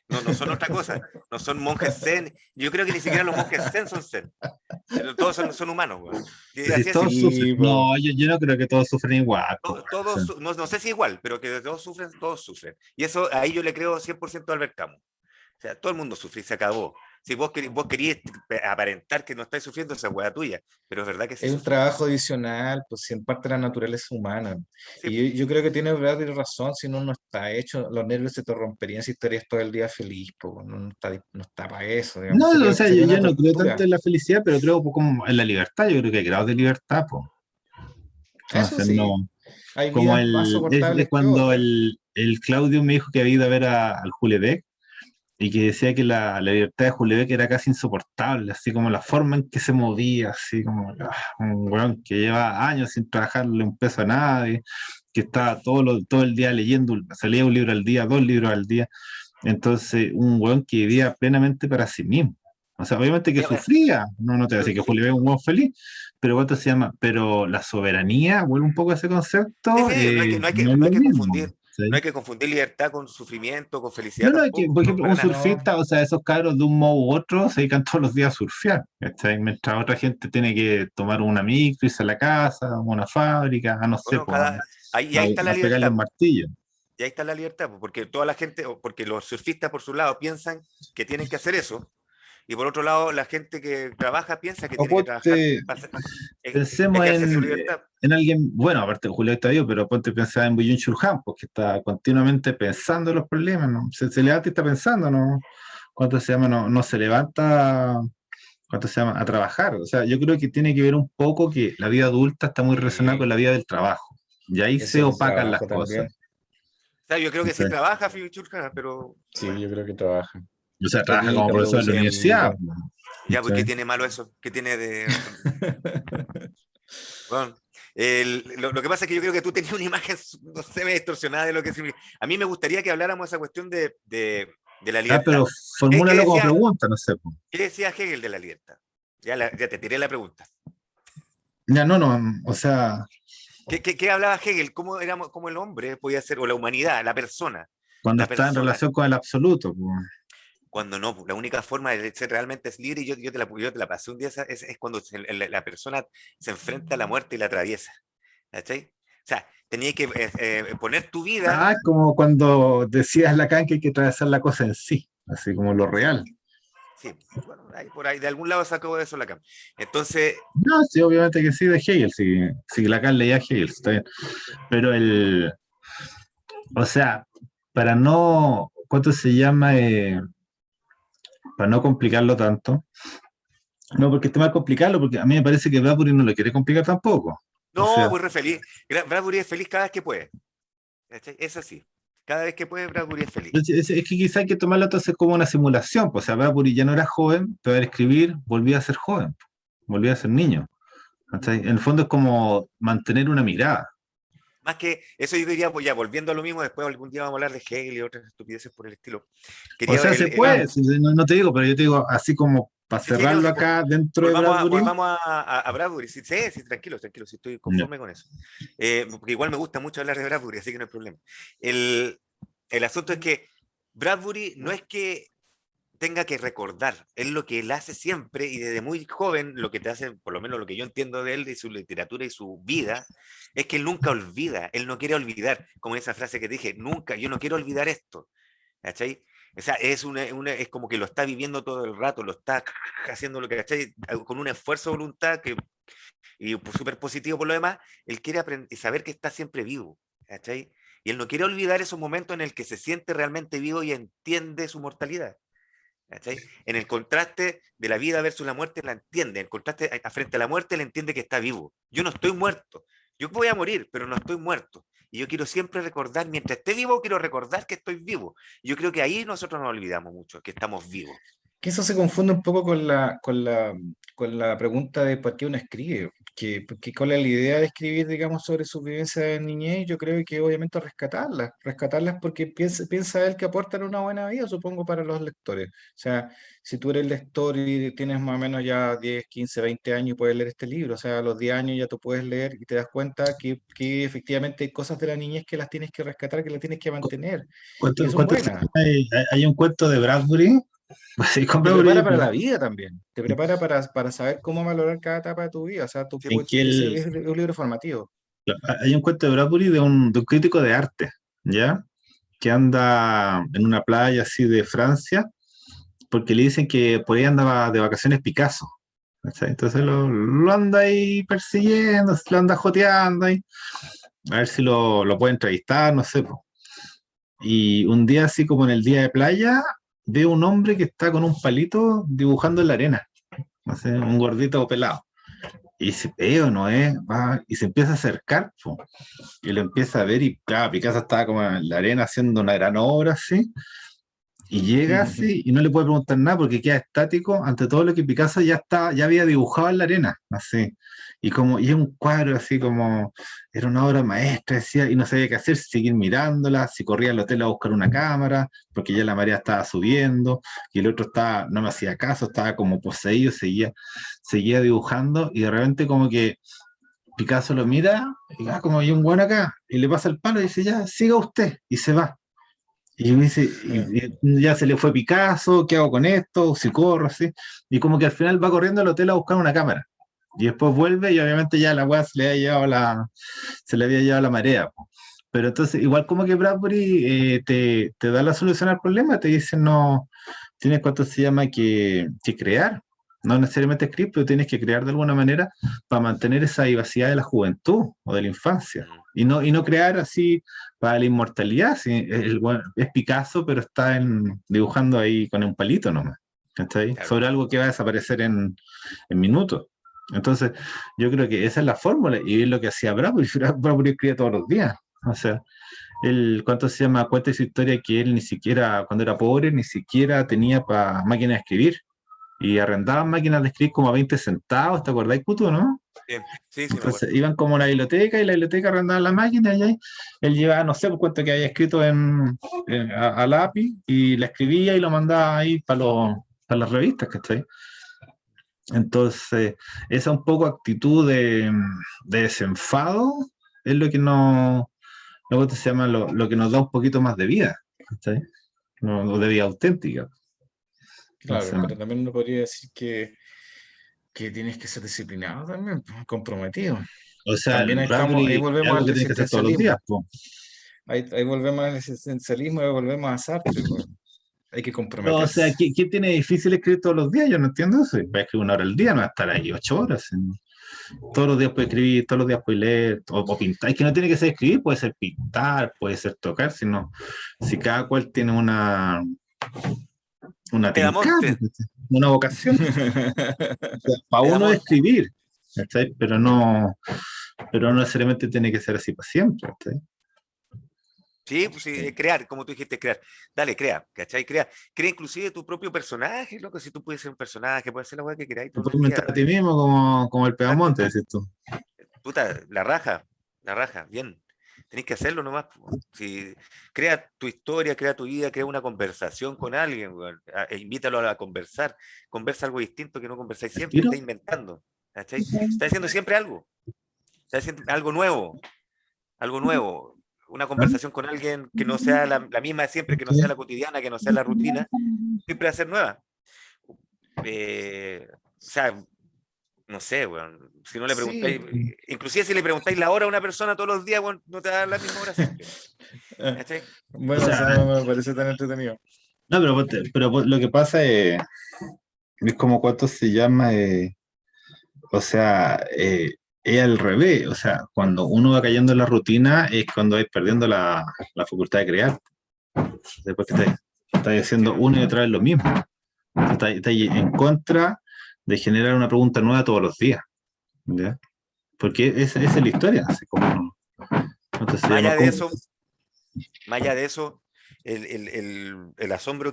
Speaker 3: No, no son otra cosa, no son monjes zen. Yo creo que ni siquiera los monjes zen son zen. Todos son humanos, weón. Y
Speaker 2: Pero si
Speaker 3: así es
Speaker 2: todos
Speaker 3: simple.
Speaker 2: sufren,
Speaker 1: sí, po.
Speaker 2: no, yo no creo que todos sufren igual, po,
Speaker 3: Todos,
Speaker 2: weón.
Speaker 3: no sé si igual, pero que todos sufren, todos sufren. Y eso ahí yo le creo 100% a Albert Camus. O sea, todo el mundo sufre y se acabó. Si vos querías aparentar que no estáis sufriendo, esa hueá tuya, pero es verdad que sí
Speaker 1: Es un
Speaker 3: sufrimos.
Speaker 1: trabajo adicional, pues si en parte la naturaleza humana.
Speaker 3: Sí,
Speaker 1: Y yo creo que tiene Bradley razón, si uno no está hecho, los nervios se te romperían si estarías todo el día feliz, pues uno no está para eso, digamos.
Speaker 2: No, o sea,
Speaker 1: Sería una
Speaker 2: yo no creo tanto
Speaker 1: tortura.
Speaker 2: en la felicidad, pero creo como en la libertad. Yo creo que hay grados de libertad, pues.
Speaker 1: Eso
Speaker 2: Entonces,
Speaker 1: sí,
Speaker 2: no.
Speaker 1: hay
Speaker 2: Como
Speaker 1: vidas más
Speaker 2: es
Speaker 1: soportables que
Speaker 2: cuando
Speaker 1: otras.
Speaker 2: el Claudio me dijo que había ido a ver al Julebeck y que decía que la libertad de Julebeck era casi insoportable, así como la forma en que se movía, así como un weón que lleva años sin trabajarle un peso a nadie, que está todo el día leyendo, salía un libro al día, 2 libros al día. Entonces, un weón que vivía plenamente para sí mismo. O sea, obviamente que
Speaker 3: ya, bueno,
Speaker 2: sufría, no te voy a
Speaker 3: pero,
Speaker 2: decir que Julio es un weón feliz, pero ¿cuánto se llama? Pero la soberanía, vuelve un poco a ese
Speaker 3: sí,
Speaker 2: concepto,
Speaker 3: sí,
Speaker 2: no es
Speaker 3: no hay
Speaker 2: lo
Speaker 3: que
Speaker 2: mismo.
Speaker 3: confundir. No
Speaker 2: ¿Sí?
Speaker 3: hay que confundir libertad con sufrimiento, con felicidad
Speaker 2: No, no, es que,
Speaker 3: tampoco,
Speaker 2: por
Speaker 3: no,
Speaker 2: ejemplo,
Speaker 3: para
Speaker 2: un
Speaker 3: nada.
Speaker 1: No,
Speaker 2: surfista, o sea, esos cabros de un modo u otro se dedican todos los días a surfear, ¿cachai? Mientras otra gente tiene que tomar una micro, irse a la casa, a una fábrica, a no sé,
Speaker 3: Bueno,
Speaker 2: pues,
Speaker 3: y ahí está la
Speaker 2: a pegarle
Speaker 3: libertad,
Speaker 2: un
Speaker 3: po.
Speaker 2: martillo.
Speaker 3: Y ahí está la libertad, po, porque toda la gente, porque los surfistas por su lado piensan que tienen que hacer eso, y por otro lado la gente que trabaja piensa que
Speaker 2: O
Speaker 3: tiene que trabajar
Speaker 2: ponte,
Speaker 3: para
Speaker 2: pensemos
Speaker 3: ejercer su libertad.
Speaker 2: en alguien, bueno, aparte de Julio está vivo, pero ponte a pensar en Byung Chul Han, porque está continuamente pensando en los problemas, ¿no? Se levanta y está pensando, ¿no? ¿Cuánto se llama? No se levanta, ¿cuánto se llama? A trabajar. O sea, yo creo que tiene que ver un poco que la vida adulta está muy relacionada con
Speaker 1: sí,
Speaker 2: la vida del trabajo. Y ahí
Speaker 1: eso
Speaker 2: se
Speaker 1: del
Speaker 2: opacan las
Speaker 1: trabajo
Speaker 2: cosas.
Speaker 1: también.
Speaker 3: O sea, yo creo que sí
Speaker 2: Entonces,
Speaker 3: trabaja Phil Churka, pero
Speaker 1: Sí,
Speaker 3: bueno,
Speaker 1: yo creo que trabaja.
Speaker 2: o sea, trabaja como
Speaker 1: Dedica,
Speaker 2: profesor en la
Speaker 1: produce
Speaker 3: eh,
Speaker 2: universidad.
Speaker 1: libros.
Speaker 3: ya, pues, ¿qué
Speaker 2: ¿Cachai?
Speaker 3: tiene malo eso? ¿Qué tiene de...? Bueno, lo que pasa es que yo creo que tú tenías una imagen, no sé, distorsionada de lo que significa. A mí me gustaría que habláramos de esa cuestión de la
Speaker 2: Ah,
Speaker 3: libertad.
Speaker 2: pero
Speaker 3: ¿Qué
Speaker 2: formúlalo como
Speaker 3: decía,
Speaker 2: pregunta, no sé, po.
Speaker 3: qué decía Hegel de la libertad? Ya te tiré la pregunta.
Speaker 2: Ya, no, o sea,
Speaker 3: ¿Qué hablaba Hegel? ¿Cómo éramos, cómo el hombre podía ser, o la humanidad,
Speaker 2: cuando
Speaker 3: la
Speaker 2: está en
Speaker 3: persona,
Speaker 2: relación con el absoluto, po.
Speaker 3: cuando no, la única forma de ser realmente es libre, y yo te la pasé un día, es cuando la persona se enfrenta a la muerte y la atraviesa. ¿Cachai? O sea, tenía que poner tu vida.
Speaker 2: Ah, como cuando decías Lacan que hay que atravesar la cosa en sí, así como lo
Speaker 3: Sí,
Speaker 2: real.
Speaker 3: sí, bueno, por ahí, de algún lado sacó eso la cama. Entonces,
Speaker 2: No, sí, obviamente que sí, de Hegel, sí, sí, Lacan leía a Hegel, está bien. Pero o sea, para no, ¿cuánto se llama? Para no complicarlo tanto. No, porque está mal complicarlo, porque a mí me parece que Bradbury no lo quiere complicar tampoco. O
Speaker 3: no,
Speaker 2: sea,
Speaker 3: pues re feliz. Bradbury es feliz cada vez que puede. ¿Cachai? Es así. Cada vez que puede, Bradbury es feliz.
Speaker 2: Es que quizá hay que tomarlo entonces como una simulación, pues, o sea, Bradbury ya no era joven, pero al escribir volvía a ser joven, volvía a ser niño. ¿Cachai? En el fondo es como mantener una mirada.
Speaker 3: Más que eso, yo diría, pues ya volviendo a lo mismo, después algún día vamos a hablar de Hegel y otras estupideces por el estilo.
Speaker 2: O
Speaker 3: Quería
Speaker 2: sea, se puede, no te digo, pero yo te digo, así como para
Speaker 3: sí, sí, no,
Speaker 2: cerrarlo
Speaker 3: sí,
Speaker 2: acá dentro de Bradbury.
Speaker 3: volvamos a Bradbury. Sí, sí, sí, tranquilo, tranquilo, sí estoy
Speaker 2: Ya.
Speaker 3: conforme con eso. Porque igual me gusta mucho hablar de Bradbury, así que no hay problema. El asunto es que Bradbury no es que tenga que recordar, es lo que él hace siempre y desde muy joven lo que te hace, por lo menos lo que yo entiendo de él, de su literatura y su vida, es que él nunca olvida, él no quiere olvidar, como esa frase que dije, nunca, yo no quiero olvidar esto, ¿cachai? O sea, es como que lo está viviendo todo el rato, lo está haciendo lo que, ¿cachai? Con un esfuerzo de voluntad y súper positivo por lo demás, él quiere aprender, saber que está siempre vivo, ¿cachai? Y él no quiere olvidar esos momentos en el que se siente realmente vivo y entiende su mortalidad. ¿Cachai? En el contraste de la vida versus la muerte, la entiende. En el contraste frente a la muerte, él entiende que está vivo. Yo no estoy muerto. Yo voy a morir, pero no estoy muerto. Y yo quiero siempre recordar, mientras esté vivo, quiero recordar que estoy vivo. Y yo creo que ahí nosotros nos olvidamos mucho, que estamos vivos.
Speaker 1: Que eso se confunde un poco con la pregunta de por qué uno escribe, cuál es la idea de escribir, digamos, sobre su vivencia de niñez. Yo creo que obviamente rescatarlas porque piensa él que aportan una buena vida, supongo, para los lectores. O sea, si tú eres lector y tienes más o menos ya 10 15 20 años y puedes leer este libro, o sea, a los 10 años ya tú puedes leer y te das cuenta que efectivamente hay cosas de la niñez que las tienes que rescatar, que las tienes que mantener y que son
Speaker 2: ¿Cuántos
Speaker 1: buenas.
Speaker 2: hay un cuento de Bradbury? Sí, con
Speaker 1: Te
Speaker 2: Bradbury,
Speaker 1: prepara para la vida también, te prepara para saber cómo valorar cada etapa de tu vida, o sea,
Speaker 3: Sí,
Speaker 2: en que
Speaker 1: es un libro formativo.
Speaker 2: hay un cuento de Bradbury de un crítico de arte, ¿ya? Que anda en una playa así de Francia, porque le dicen que por ahí andaba de vacaciones Picasso. ¿Cachai? Entonces lo anda ahí persiguiendo, lo anda joteando ahí, a ver si lo puede entrevistar, no sé, po. Y un día así como en el día de playa, ve un hombre que está con un palito dibujando en la arena, no sé, un gordito pelado. Y dice, o no es, va, y se empieza a acercar, po, y lo empieza a ver, y claro, Picasso estaba como en la arena haciendo una gran obra así, y llega así, y no le puede preguntar nada porque queda estático ante todo lo que Picasso ya había dibujado en la arena, así. Y es un cuadro así como, era una obra maestra, decía, y no sabía qué hacer, si seguir mirándola, si corría al hotel a buscar una cámara, porque ya la marea estaba subiendo, y el otro no me hacía caso, estaba como poseído, seguía dibujando, y de repente como que Picasso lo mira, y como hay un buen acá, y le pasa el palo y dice, ya, siga usted, y se va. Y me dice, y ya se le fue Picasso, ¿qué hago con esto? Si corro, así. Y como que al final va corriendo al hotel a buscar una cámara. Y después vuelve y obviamente ya la weá se le había llevado la marea, po. Pero entonces, igual como que Bradbury te da la solución al problema, te dice, no, tienes cuánto se llama que crear. No necesariamente escribir, pero tienes que crear de alguna manera para mantener esa vivacidad de la juventud o de la infancia.
Speaker 3: Mm,
Speaker 2: Y no crear así para la inmortalidad. Sí, es Picasso, pero está dibujando ahí con un palito nomás. ¿Cachai?
Speaker 3: claro.
Speaker 2: Sobre algo que va a desaparecer en minutos. Entonces, yo creo que esa es la fórmula y es lo que hacía Bradbury. Bradbury escribía todos los días. O sea, ¿cuánto se llama? Cuenta su historia que él ni siquiera, cuando era pobre, ni siquiera tenía para máquina de escribir. Y arrendaban máquinas de escribir como a 20 centavos, ¿te acordás, Puto, no?
Speaker 3: Sí, sí, sí, me acuerdo.
Speaker 2: Entonces iban como a una biblioteca y la biblioteca arrendaba la máquina y ahí él llevaba, no sé por cuánto que había escrito a lápiz y la escribía y lo mandaba ahí para las revistas, ¿cachai? Entonces, esa un poco actitud de desenfado es lo que luego se llama lo que nos da un poquito más de vida, ¿cachai? No, de vida auténtica.
Speaker 1: Claro,
Speaker 2: Entonces,
Speaker 1: pero también uno podría decir que tienes que ser disciplinado también, pues, comprometido.
Speaker 2: o sea,
Speaker 1: También
Speaker 2: el
Speaker 1: ahí estamos, ahí
Speaker 2: Bradbury es
Speaker 1: volvemos
Speaker 2: algo
Speaker 1: al
Speaker 2: que tienes que hacer todos los días,
Speaker 1: existencialismo.
Speaker 2: po.
Speaker 1: Ahí volvemos al existencialismo y volvemos a Sartre, pues. Hay que
Speaker 2: No, o sea,
Speaker 1: comprometerse.
Speaker 2: ¿quién tiene difícil escribir todos los días? Yo no entiendo eso. Va a escribir una hora al día, no va a estar ahí 8 horas. Todos los días puede escribir, todos los días puede leer o pintar. Es que no tiene que ser escribir, puede ser pintar, puede ser tocar, sino si cada cual tiene una tincada,
Speaker 3: Pedamonte.
Speaker 2: una vocación. O sea, para uno es
Speaker 3: Pedamonte.
Speaker 2: escribir, ¿cachai? Pero no necesariamente tiene que ser así para siempre, ¿cachai?
Speaker 3: Sí, pues sí, crear, como tú dijiste, crear. Dale, crea, ¿cachai? Crea. Crea inclusive tu propio personaje, loco. Si tú puedes ser un personaje, puedes ser la weá que queráis
Speaker 2: Te
Speaker 3: todos
Speaker 2: puedes
Speaker 3: los días.
Speaker 2: inventar a ti mismo como el
Speaker 3: Exacto.
Speaker 2: Pegamonte, decís tú.
Speaker 3: Puta, la raja, bien. Tenés que hacerlo nomás, po. Si, crea tu historia, crea tu vida, crea una conversación con alguien, weón. Invítalo a conversar. Conversa algo distinto que no conversáis
Speaker 2: ¿El
Speaker 3: siempre,
Speaker 2: tiro?
Speaker 3: está inventando. ¿Cachai? Está haciendo siempre algo. Está haciendo algo nuevo, algo nuevo. Una
Speaker 2: ¿Ah?
Speaker 3: conversación con alguien que no sea la misma de siempre, que no sea la cotidiana, que no sea la rutina, siempre va a ser nueva. O sea, no sé, weón. Si no le
Speaker 1: Sí.
Speaker 3: preguntáis, inclusive si le preguntáis la hora a una persona todos los días, weón, no te va a dar la misma hora siempre. ¿Cachai?
Speaker 2: O
Speaker 1: Bueno, eso
Speaker 2: sea,
Speaker 1: no me parece tan entretenido.
Speaker 2: no, lo que pasa es como cuánto se llama, o sea, es al revés, o sea, cuando uno va cayendo en la rutina es cuando vais perdiendo la facultad de crear, después que estáis
Speaker 3: Sí,
Speaker 2: haciendo una y otra vez lo mismo, estáis en contra de generar una pregunta nueva todos los días, ¿ya? Porque esa es la historia, así como, ¿cuánto se
Speaker 3: más
Speaker 2: llama?
Speaker 3: allá de eso, más allá de eso, el asombro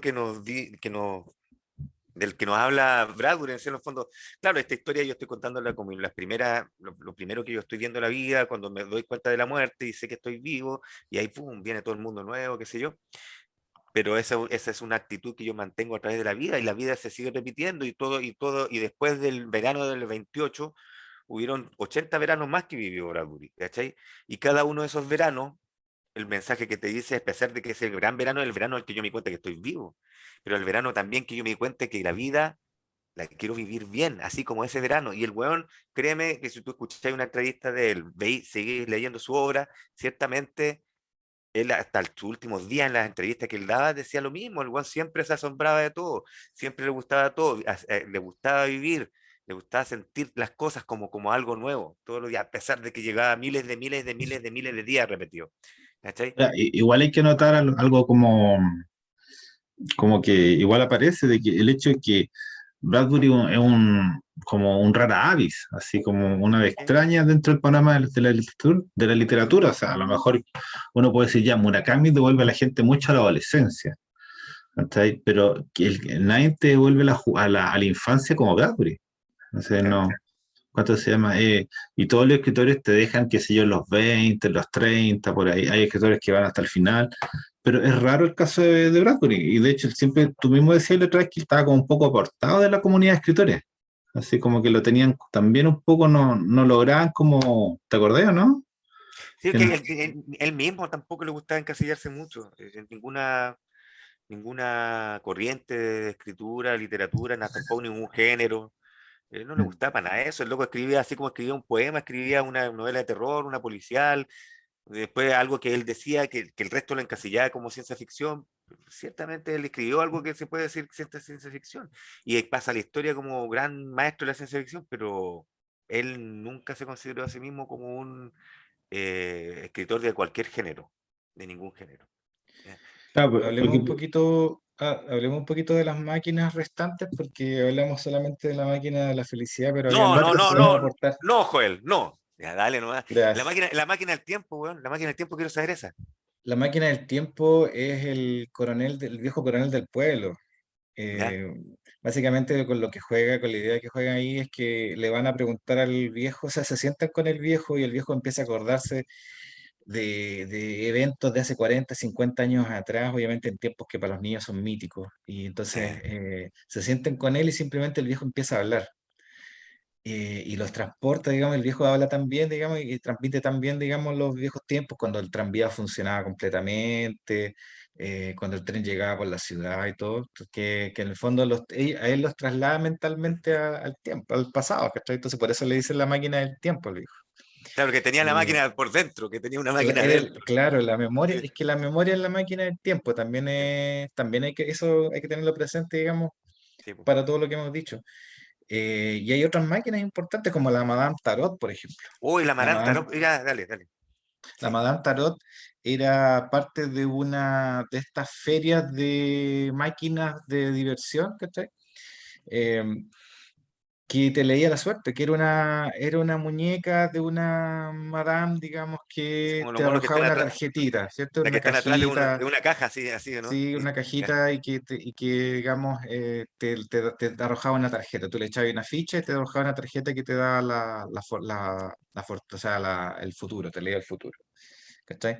Speaker 3: del que nos habla Bradbury, en el fondo, claro, esta historia yo estoy contándola como las primeras, lo primero que yo estoy viendo en la vida, cuando me doy cuenta de la muerte y sé que estoy vivo, y ahí, pum, viene todo el mundo nuevo, qué sé yo. Pero esa es una actitud que yo mantengo a través de la vida y la vida se sigue repitiendo y después del verano del 28 hubieron 80 veranos más que vivió Bradbury, ¿cachai? Y cada uno de esos veranos, el mensaje que te dice, a pesar de que es el gran verano, el verano en el que yo me di cuenta que estoy vivo, pero el verano también que yo me di cuenta que la vida la quiero vivir bien, así como ese verano. Y el weón, créeme que si tú escucháis una entrevista de él, veis, seguís leyendo su obra, ciertamente él hasta sus últimos días en las entrevistas que él daba decía lo mismo, el weón siempre se asombraba de todo, siempre le gustaba todo, le gustaba vivir, le gustaba sentir las cosas como algo nuevo, todos los días, a pesar de que llegaba miles de días repetido. ¿Cachai?
Speaker 2: Igual hay que notar algo como que igual aparece de que el hecho de que Bradbury es como un rara avis, así como una ave extraña dentro del panorama de la literatura. O sea, a lo mejor uno puede decir ya, Murakami devuelve a la gente mucho a la adolescencia, ¿cachai? Pero que nadie te devuelve a la infancia como Bradbury. Entonces,
Speaker 3: Claro.
Speaker 2: no. ¿Cuánto se llama? Y todos los escritores te dejan, qué sé yo, los 20, los 30, por ahí. Hay escritores que van hasta el final, pero es raro el caso de Bradbury. Y de hecho, él siempre, tú mismo decías la otra vez que él estaba como un poco apartado de la comunidad de escritores. Así como que lo tenían también un poco, no lograban como, ¿te acordás o no?
Speaker 3: Sí,
Speaker 2: Que
Speaker 3: que él mismo tampoco le gustaba encasillarse mucho en ninguna corriente de escritura, literatura, nada, tampoco ningún género. No le gustaba para nada eso. El loco escribía así como escribía un poema, escribía una novela de terror, una policial, después algo que él decía que el resto lo encasillaba como ciencia ficción. Ciertamente él escribió algo que se puede decir ciencia ficción. Y pasa la historia como gran maestro de la ciencia ficción, pero él nunca se consideró a sí mismo como un escritor de cualquier género, de ningún género. ¿Ya?
Speaker 2: claro,
Speaker 1: Hablemos un poquito, hablemos un poquito de las máquinas restantes, porque hablamos solamente de la máquina de la felicidad, pero habían
Speaker 3: No, no,
Speaker 1: otras que
Speaker 3: no,
Speaker 1: podemos
Speaker 3: no,
Speaker 1: aportar.
Speaker 3: no, Joel, no. Ya, dale nomás.
Speaker 1: Gracias.
Speaker 3: La máquina del tiempo, weón. La máquina del tiempo quiero saber esa.
Speaker 1: La máquina del tiempo es el coronel, el viejo coronel del pueblo.
Speaker 3: ¿Ya?
Speaker 1: Eh, Básicamente con lo que juega, con la idea que juega ahí es que le van a preguntar al viejo, o sea, se sientan con el viejo y el viejo empieza a acordarse de eventos de hace 40 50 años atrás, obviamente en tiempos que para los niños son míticos. Y
Speaker 3: Sí.
Speaker 1: entonces se sienten con él y simplemente el viejo empieza a hablar. Y los transporta, digamos, el viejo habla también, digamos, y transmite también, digamos, los viejos tiempos, cuando el tranvía funcionaba completamente, cuando el tren llegaba por la ciudad y todo, que en el fondo a él los traslada mentalmente al tiempo, al pasado, ¿cachai? Entonces por eso le dicen la máquina del tiempo al viejo.
Speaker 3: Claro, que tenía la
Speaker 1: Eh,
Speaker 3: máquina por dentro, que tenía una máquina dentro.
Speaker 1: claro, la memoria,
Speaker 3: Sí,
Speaker 1: es que la memoria es la máquina del tiempo,
Speaker 3: sí,
Speaker 1: también eso hay que tenerlo presente, digamos,
Speaker 3: sí, po.
Speaker 1: para todo lo que hemos dicho. Y hay otras máquinas importantes como la Madame Tarot, por ejemplo.
Speaker 3: Uy, la
Speaker 1: La
Speaker 3: Maranta,
Speaker 1: Madame,
Speaker 3: ¿no? Ya, dale, dale.
Speaker 1: la
Speaker 3: Sí.
Speaker 1: Madame Tarot era parte de una de estas ferias de máquinas de diversión, ¿cachai? Eh, que te leía la suerte, que era una muñeca de una madame, digamos,
Speaker 3: Así
Speaker 1: que
Speaker 3: como los
Speaker 1: te
Speaker 3: monos que
Speaker 1: arrojaba
Speaker 3: están
Speaker 1: una
Speaker 3: atrás,
Speaker 1: tarjetita, ¿cierto?
Speaker 3: la que
Speaker 1: Una
Speaker 3: están atrás
Speaker 1: cajita,
Speaker 3: de una caja, así, así, ¿no?
Speaker 1: sí, una
Speaker 3: Ya.
Speaker 1: cajita y que digamos, te arrojaba una tarjeta. Tú le echabas una ficha y te arrojaba una tarjeta que te daba o sea, el futuro, te leía el futuro. ¿Cachai?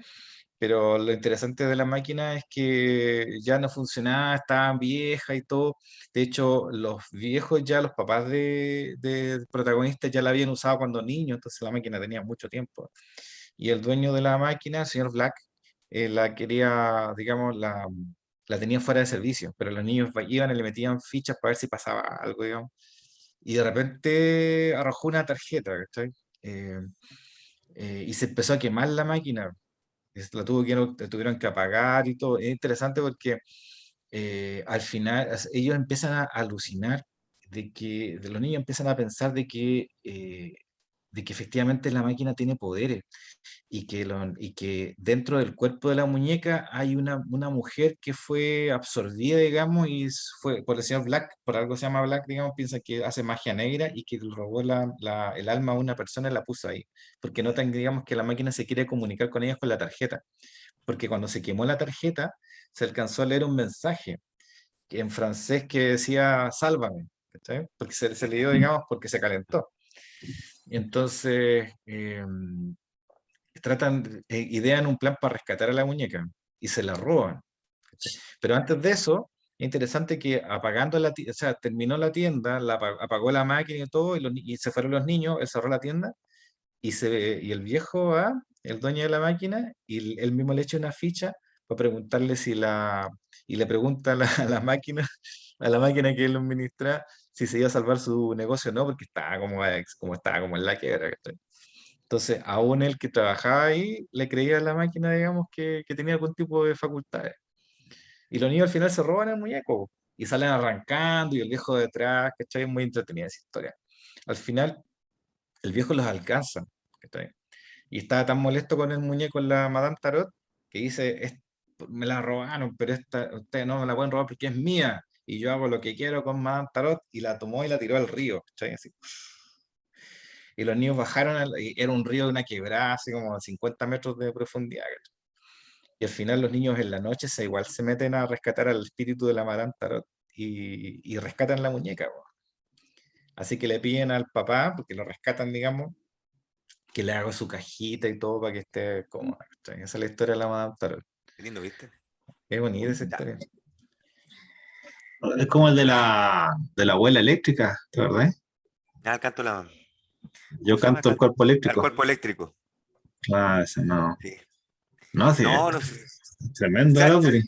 Speaker 1: Pero lo interesante de la máquina es que ya no funcionaba, estaba vieja y todo. De hecho, los viejos ya, los papás de protagonistas ya la habían usado cuando niños, entonces la máquina tenía mucho tiempo. Y el dueño de la máquina, el señor Black, la quería, digamos, la tenía fuera de servicio, pero los niños iban y le metían fichas para ver si pasaba algo, digamos. Y de repente arrojó una tarjeta, ¿cachai? Eh, y se empezó a quemar la máquina. La tuvieron que apagar y todo. Es interesante porque al final ellos empiezan a alucinar de los niños empiezan a pensar de que efectivamente la máquina tiene poderes y que dentro del cuerpo de la muñeca hay una mujer que fue absorbida, digamos, fue por el señor Black, por algo se llama Black, digamos, piensa que hace magia negra y que le robó el alma a una persona y la puso ahí, porque notan, digamos, que la máquina se quiere comunicar con ellos con la tarjeta, porque cuando se quemó la tarjeta se alcanzó a leer un mensaje en francés que decía sálvame, ¿cachai? Porque se leyó, digamos, porque se calentó. Entonces, idean un plan para rescatar a la muñeca y se la roban. ¿Cachai? Pero antes de eso, es interesante que apagando o sea, terminó la tienda, apagó la máquina y todo, y se fueron los niños, él cerró la tienda y el viejo va, el dueño de la máquina, y él mismo le echa una ficha para preguntarle y le pregunta a a la máquina, a la máquina que él administra, si se iba a salvar su negocio o no, porque estaba como estaba como en la quiebra. ¿Cachai? Entonces, aún el que trabajaba ahí le creía a la máquina, digamos, que tenía algún tipo de facultades. Y los niños al final se roban el muñeco y salen arrancando y el viejo detrás, ¿cachai? Es muy entretenida esa historia. Al final, el viejo los alcanza, ¿cachai? Y estaba tan molesto con el muñeco en la Madame Tarot que dice, me la robaron, pero ustedes no me la pueden robar porque es mía. Y yo hago lo que quiero con Madame Tarot y la tomó y la tiró al río, ¿cachai? Así. Y los niños bajaron, y era un río de una quebrada, así como a 50 metros de profundidad. ¿Cachai? Y al final los niños en la noche igual se meten a rescatar al espíritu de la Madame Tarot y rescatan la muñeca. Po. Así que le piden al papá, porque lo rescatan, digamos, que le haga su cajita y todo para que esté cómoda. ¿Cachai? Esa es la historia de la Madame Tarot.
Speaker 3: Qué lindo, ¿viste?
Speaker 1: Es bonita esa
Speaker 3: Ya.
Speaker 1: historia.
Speaker 2: Es como el de la abuela eléctrica, ¿te verdad?
Speaker 3: Ah, el canto la.
Speaker 2: Yo
Speaker 3: ¿Cómo se llama el
Speaker 2: canto el
Speaker 3: canto?
Speaker 2: cuerpo
Speaker 3: Al
Speaker 2: eléctrico.
Speaker 3: cuerpo eléctrico.
Speaker 2: Ah, ese no.
Speaker 3: Sí.
Speaker 2: No, sí, es
Speaker 3: No, no sé. O
Speaker 2: tremendo
Speaker 3: sea,
Speaker 2: Bradbury.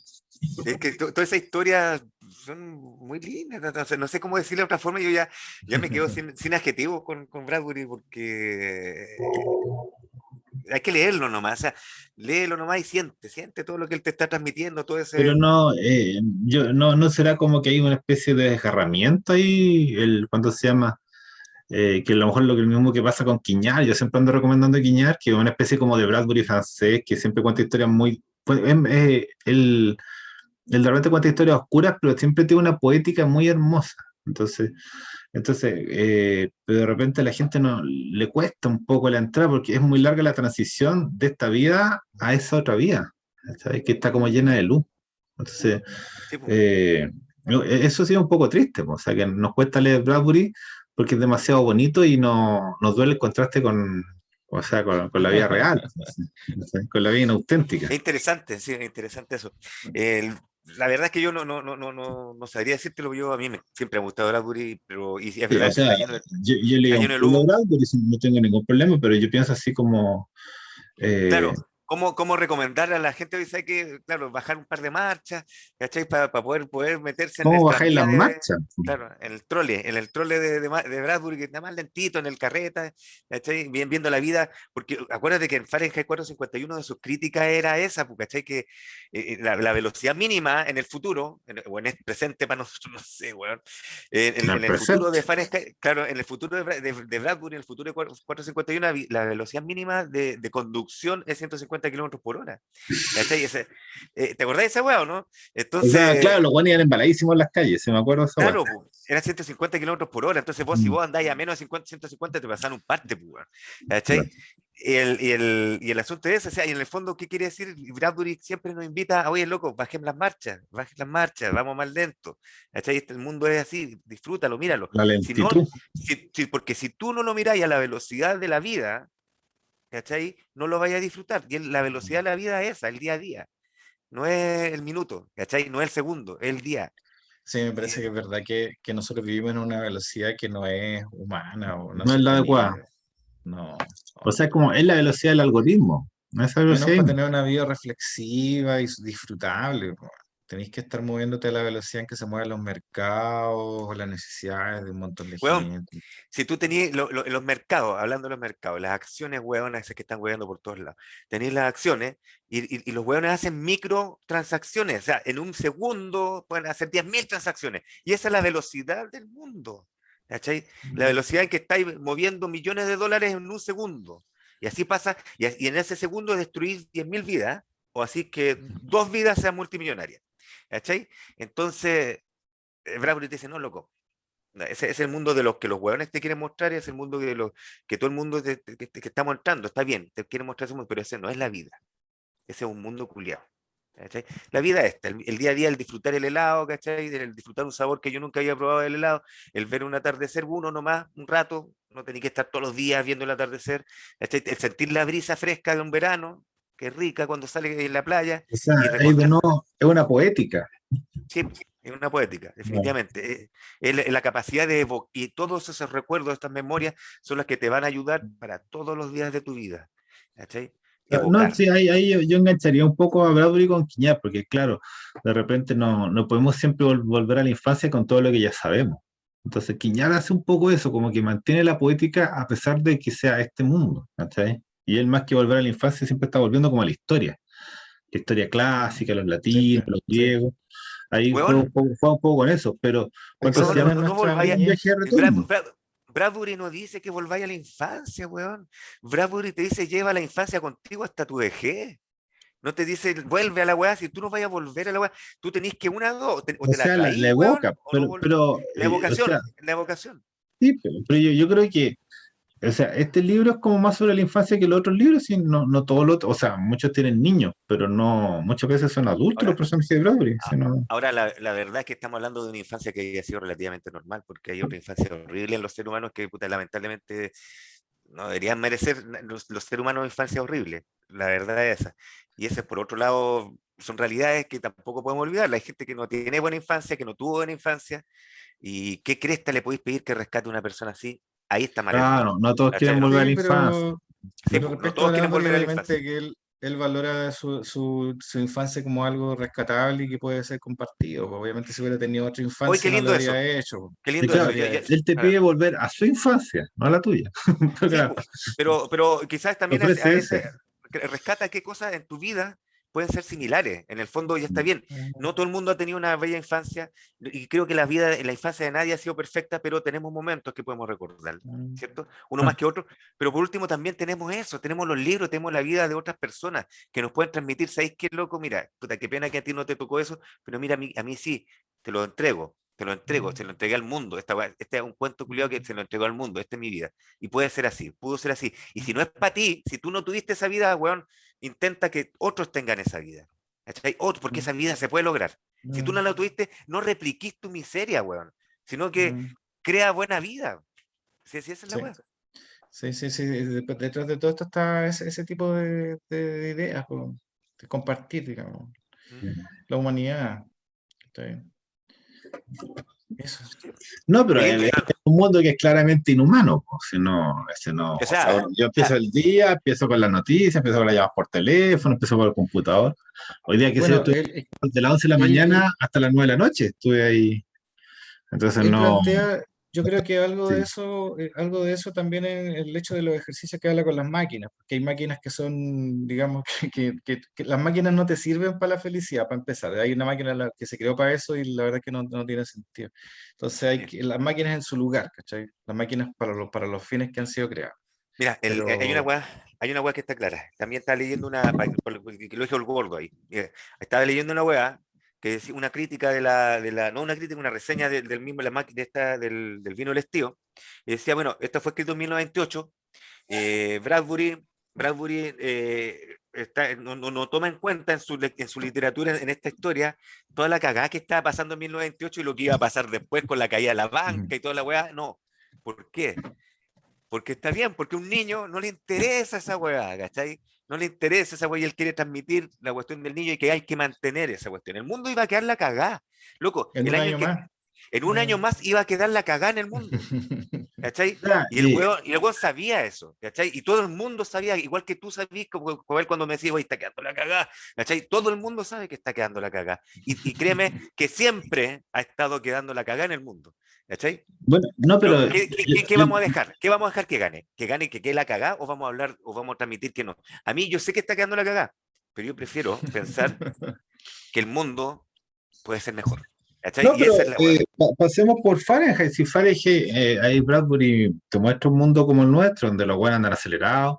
Speaker 3: es que toda esa historia son muy lindas. No sé cómo decirlo de otra forma. Ya me quedo sin adjetivos con Bradbury porque hay que leerlo nomás. O sea, léelo nomás y siente todo lo que él te está transmitiendo, todo
Speaker 2: Pero
Speaker 3: ese.
Speaker 2: no, no será como que hay una especie de desgarramiento ahí, ¿cuánto se llama? Que a lo mejor lo mismo que pasa con Quiñar, yo siempre ando recomendando Quiñar, que es una especie como de Bradbury francés, que siempre cuenta historias muy... Él de repente cuenta historias oscuras, pero siempre tiene una poética muy hermosa. Pero de repente a la gente no le cuesta un poco la entrada porque es muy larga la transición de esta vida a esa otra vida, ¿sabes? Que está como llena de luz. Entonces,
Speaker 3: Sí, po.
Speaker 2: eh, eso sí es un poco triste, po. O sea, que nos cuesta leer Bradbury porque es demasiado bonito y nos duele el contraste o sea, con la vida real, ¿sí? Con la vida inauténtica.
Speaker 3: Es interesante, sí, es interesante eso. La verdad es que yo no sabría decírtelo, yo a mí siempre me ha gustado Bradbury, pero y es
Speaker 2: Sí, o
Speaker 3: verdad que
Speaker 2: sea, yo leí
Speaker 3: está
Speaker 2: un
Speaker 3: lleno de
Speaker 2: poco de
Speaker 3: luz.
Speaker 2: Bradbury, no tengo ningún problema, pero yo pienso así como... eh,
Speaker 3: Claro, ¿cómo recomendar a la gente hoy? ¿Sabe que, claro, bajar un par de marchas, ¿cachai? Para poder meterse en
Speaker 2: ¿Cómo
Speaker 3: el
Speaker 2: bajáis las
Speaker 3: tranvía
Speaker 2: marchas?
Speaker 3: claro, en el trole de Bradbury, que está más lentito, en el carreta, ¿cachai? Viendo la vida, porque acuérdate que en Fahrenheit 451 de sus críticas era esa, pues, ¿cachai? Que la velocidad mínima en el futuro, o en el presente para nosotros, no sé, weón,
Speaker 2: En el
Speaker 3: en el futuro
Speaker 2: presente.
Speaker 3: de Fahrenheit, claro, en el futuro de Bradbury, en el futuro de 451, la velocidad mínima de conducción es 150 150 kilómetros por hora. ¿Cachai? ¿Te acordás de esa weá o no?
Speaker 2: O sea,
Speaker 3: Entonces,
Speaker 2: claro, los buenos iban embaladísimos en las calles, se me acuerdo de esa weá.
Speaker 3: claro, po, era 150 kilómetros por hora. Entonces vos, si
Speaker 2: Mm,
Speaker 3: vos andáis a menos de 50, 150, te pasan un parte, pues, weón.
Speaker 2: claro.
Speaker 3: ¿Cachai? Y el asunto es ese, o sea, y en el fondo, ¿qué quiere decir? Bradbury siempre nos invita a, oye, loco, bajen las marchas, vamos más lento. ¿Cachai? El mundo es así, disfrútalo, míralo.
Speaker 2: La
Speaker 3: Si no,
Speaker 2: lentitud.
Speaker 3: porque si tú no lo miráis a la velocidad de la vida, ¿cachai? No lo vayas a disfrutar. Y la velocidad de la vida es esa, el día a día. No es el minuto, ¿cachai? No es el segundo, es el día.
Speaker 1: Sí, me
Speaker 3: Y,
Speaker 1: parece que es verdad que nosotros vivimos en una velocidad que no es humana o no es
Speaker 2: No es la adecuada.
Speaker 1: sostenible. No,
Speaker 2: O
Speaker 1: no.
Speaker 2: sea, como es la velocidad del algoritmo, no esa
Speaker 1: Menos
Speaker 2: velocidad.
Speaker 1: para tener una vida reflexiva y disfrutable, po. Tenéis que estar moviéndote a la velocidad en que se mueven los mercados o las necesidades de un montón de
Speaker 3: weón,
Speaker 1: gente.
Speaker 3: si tú tenías los mercados, hablando de los mercados, las acciones, weón, esas que están weando por todos lados, tenéis las acciones y los weones hacen microtransacciones, o sea, en un segundo pueden hacer 10.000 transacciones. Y esa es la velocidad del mundo, ¿cachai? La velocidad en que estáis moviendo millones de dólares en un segundo. Y así pasa, y en ese segundo destruís 10.000 vidas, o así que 2 vidas sean multimillonarias, ¿cachai? Entonces, Bradbury te dice, no, loco. No, ese es el mundo de los que los hueones te quieren mostrar y es el mundo que todo el mundo que está mostrando. Está bien, te quiere mostrar ese mundo, pero ese no es la vida. Ese es un mundo culiado. ¿Cachai? La vida es esta, el día a día, el disfrutar el helado, ¿cachai? El disfrutar un sabor que yo nunca había probado del helado, el ver un atardecer uno nomás, un rato, no tenía que estar todos los días viendo el atardecer, ¿cachai? El sentir la brisa fresca de un verano, que es rica cuando sale en la playa,
Speaker 2: O sea,
Speaker 3: y
Speaker 2: ahí de
Speaker 3: recordar.
Speaker 2: nuevo es una poética.
Speaker 3: Sí, es una poética,
Speaker 2: No.
Speaker 3: definitivamente. Es la capacidad de evocar, y todos esos recuerdos, estas memorias, son las que te van a ayudar para todos los días de tu vida. ¿Cachai?
Speaker 2: No,
Speaker 3: Evocar.
Speaker 2: sí, ahí yo engancharía un poco a Bradbury con Quiñá, porque claro, de repente no podemos siempre volver a la infancia con todo lo que ya sabemos. Entonces, Quiñá hace un poco eso, como que mantiene la poética a pesar de que sea este mundo, ¿cachai? Y él más que volver a la infancia siempre está volviendo como a la historia clásica, los latinos,
Speaker 1: Siempre,
Speaker 2: los
Speaker 1: sí.
Speaker 2: griegos. Ahí
Speaker 3: Weón,
Speaker 2: juega un poco con eso, pero
Speaker 1: Hay que
Speaker 2: ¿cuánto se
Speaker 3: weón,
Speaker 2: llama?
Speaker 1: sacar
Speaker 3: no
Speaker 1: nuestra
Speaker 3: volváis
Speaker 2: Un
Speaker 1: niñez.
Speaker 2: viaje de retorno.
Speaker 3: Bradbury no dice que volváis a la infancia, weón. Bradbury te dice lleva la infancia contigo hasta tu vejez. No te dice vuelve a la weá, si tú no vayas a volver a la weá, tú tenés que una o dos, o
Speaker 2: O
Speaker 3: te la
Speaker 2: sea, la
Speaker 3: traís, weón,
Speaker 2: evoca,
Speaker 3: o no la
Speaker 2: o sea,
Speaker 3: evocación, la evocación.
Speaker 2: sí, pero yo creo que o sea, este libro es como más sobre la infancia que los otros libros, y no todos los, o sea, muchos tienen niños, pero no, muchas veces son adultos los
Speaker 3: Ahora,
Speaker 2: personajes de Bradbury.
Speaker 3: a- ahora la verdad es que estamos hablando de una infancia que haya sido relativamente normal, porque hay otra infancia horrible en los seres humanos que puta, lamentablemente no deberían merecer los seres humanos infancia horrible. La verdad es esa. Y ese, por otro lado, son realidades que tampoco podemos olvidar. Hay gente que no tiene buena infancia, que no tuvo buena infancia, y qué cresta le podéis pedir que rescate a una persona así. Ahí está mal el
Speaker 2: Claro,
Speaker 3: mundo.
Speaker 2: no todos quieren
Speaker 3: ¿Cachai?
Speaker 2: volver a
Speaker 1: Sí,
Speaker 2: la infancia.
Speaker 3: Sí,
Speaker 1: pero
Speaker 3: pues, no
Speaker 1: respecto a
Speaker 3: todos quieren
Speaker 1: Bradbury,
Speaker 3: volver a la infancia.
Speaker 1: obviamente que él valora su infancia como algo rescatable y que puede ser compartido. Obviamente si hubiera tenido otra
Speaker 3: Hoy qué
Speaker 1: infancia no lo
Speaker 3: lindo
Speaker 1: habría
Speaker 3: eso,
Speaker 1: hecho.
Speaker 3: qué
Speaker 2: Y
Speaker 3: lindo
Speaker 1: No lo
Speaker 3: eso.
Speaker 2: claro,
Speaker 1: habría hecho.
Speaker 2: él te pide volver a su infancia, no a la tuya.
Speaker 3: Sí,
Speaker 2: Claro,
Speaker 3: po, pero quizás
Speaker 2: te
Speaker 3: también
Speaker 2: ofrece ese.
Speaker 3: rescata qué cosas en tu vida pueden ser similares. En el fondo ya está bien. No todo el mundo ha tenido una bella infancia y creo que la infancia de nadie ha sido perfecta, pero tenemos momentos que podemos recordar, ¿cierto? Uno más
Speaker 2: Ah,
Speaker 3: que otro. Pero por último también tenemos eso, tenemos los libros, tenemos la vida de otras personas que nos pueden transmitir. ¿Sabéis qué loco? Mira, puta, qué pena que a ti no te tocó eso, pero mira, a mí sí, te lo entrego. Te lo entrego, se lo entregué al mundo. Este es un cuento culiado que se lo entregó al mundo. Esta es mi vida. Y puede ser así, pudo ser así. Y si no es para ti, si tú no tuviste esa vida, weón, intenta que otros tengan esa vida. ¿Cachai? Porque esa vida se puede lograr. Si tú no la tuviste, no repliquís tu miseria, weón, sino que crea buena vida. Sí, sí, esa es la
Speaker 1: Sí,
Speaker 3: weón.
Speaker 1: sí, sí, sí. Detrás de todo esto está ese tipo de ideas, po, de compartir, digamos, la humanidad. ¿Está bien? Eso.
Speaker 2: no, pero
Speaker 3: Qué lindo.
Speaker 2: es un mundo que es claramente inhumano. Po, si no, ese no,
Speaker 3: O
Speaker 2: o sea,
Speaker 3: sea,
Speaker 2: yo empiezo el día, empiezo con las noticias, empiezo con las llamadas por teléfono, empiezo por el computador. Hoy día, que sé yo,
Speaker 1: Bueno,
Speaker 2: estuve de las 11 de la
Speaker 1: él,
Speaker 2: mañana hasta las 9 de la noche, estuve ahí. Entonces
Speaker 1: Él
Speaker 2: no,
Speaker 1: plantea, yo creo que
Speaker 2: sí.
Speaker 1: algo de eso también es el hecho de los ejercicios que habla con las máquinas, porque hay máquinas que son, digamos, que las máquinas no te sirven para la felicidad, para empezar. Hay una máquina que se creó para eso y la verdad es que no tiene sentido. Entonces las máquinas en su lugar, ¿cachai? Las máquinas para los fines que han sido creadas.
Speaker 3: Mira,
Speaker 1: Pero
Speaker 3: hay una weá que está clara. También estaba leyendo que lo dije el gordo ahí. Estaba leyendo una weá que decía una crítica no una crítica, una reseña del mismo, la máquina del vino del estío. Y decía, bueno, esto fue escrito en 1928. Bradbury, no toma en cuenta en su literatura, en esta historia, toda la cagada que estaba pasando en 1928 y lo que iba a pasar después con la caída de la
Speaker 1: ujú.
Speaker 3: banca y toda la weá. No. ¿Por qué? Porque está bien, porque a un niño no le interesa esa weá, ¿cachai? No le interesa esa weá y él quiere transmitir la cuestión del niño y que hay que mantener esa cuestión. El mundo iba a quedar la cagá. Loco,
Speaker 1: En
Speaker 3: el
Speaker 1: un
Speaker 3: año
Speaker 1: año más.
Speaker 3: en un año más iba a quedar la cagá en el mundo. ¿Cachai?
Speaker 2: Ya,
Speaker 3: Y el weón sabía eso, ¿cachai? Y todo el mundo sabía, igual que tú sabías, como él cuando me decía, oye, está quedando la cagá, ¿cachai? Todo el mundo sabe que está quedando la cagá. Y créeme que siempre ha estado quedando la cagá en el mundo, ¿cachai?
Speaker 2: bueno, no,
Speaker 3: Pero,
Speaker 2: pero
Speaker 3: ¿qué vamos a dejar? ¿Qué vamos a dejar que gane? ¿Que gane que quede la cagá o vamos a hablar o vamos a transmitir que no? A mí yo sé que está quedando la cagá, pero yo prefiero pensar que el mundo puede ser mejor, ¿cachai?
Speaker 2: no,
Speaker 3: Y
Speaker 2: pero
Speaker 3: esa es la weá.
Speaker 2: pasemos por Fahrenheit. Si Fahrenheit, ahí Bradbury te muestra un mundo como el nuestro, donde los buenos andan acelerados,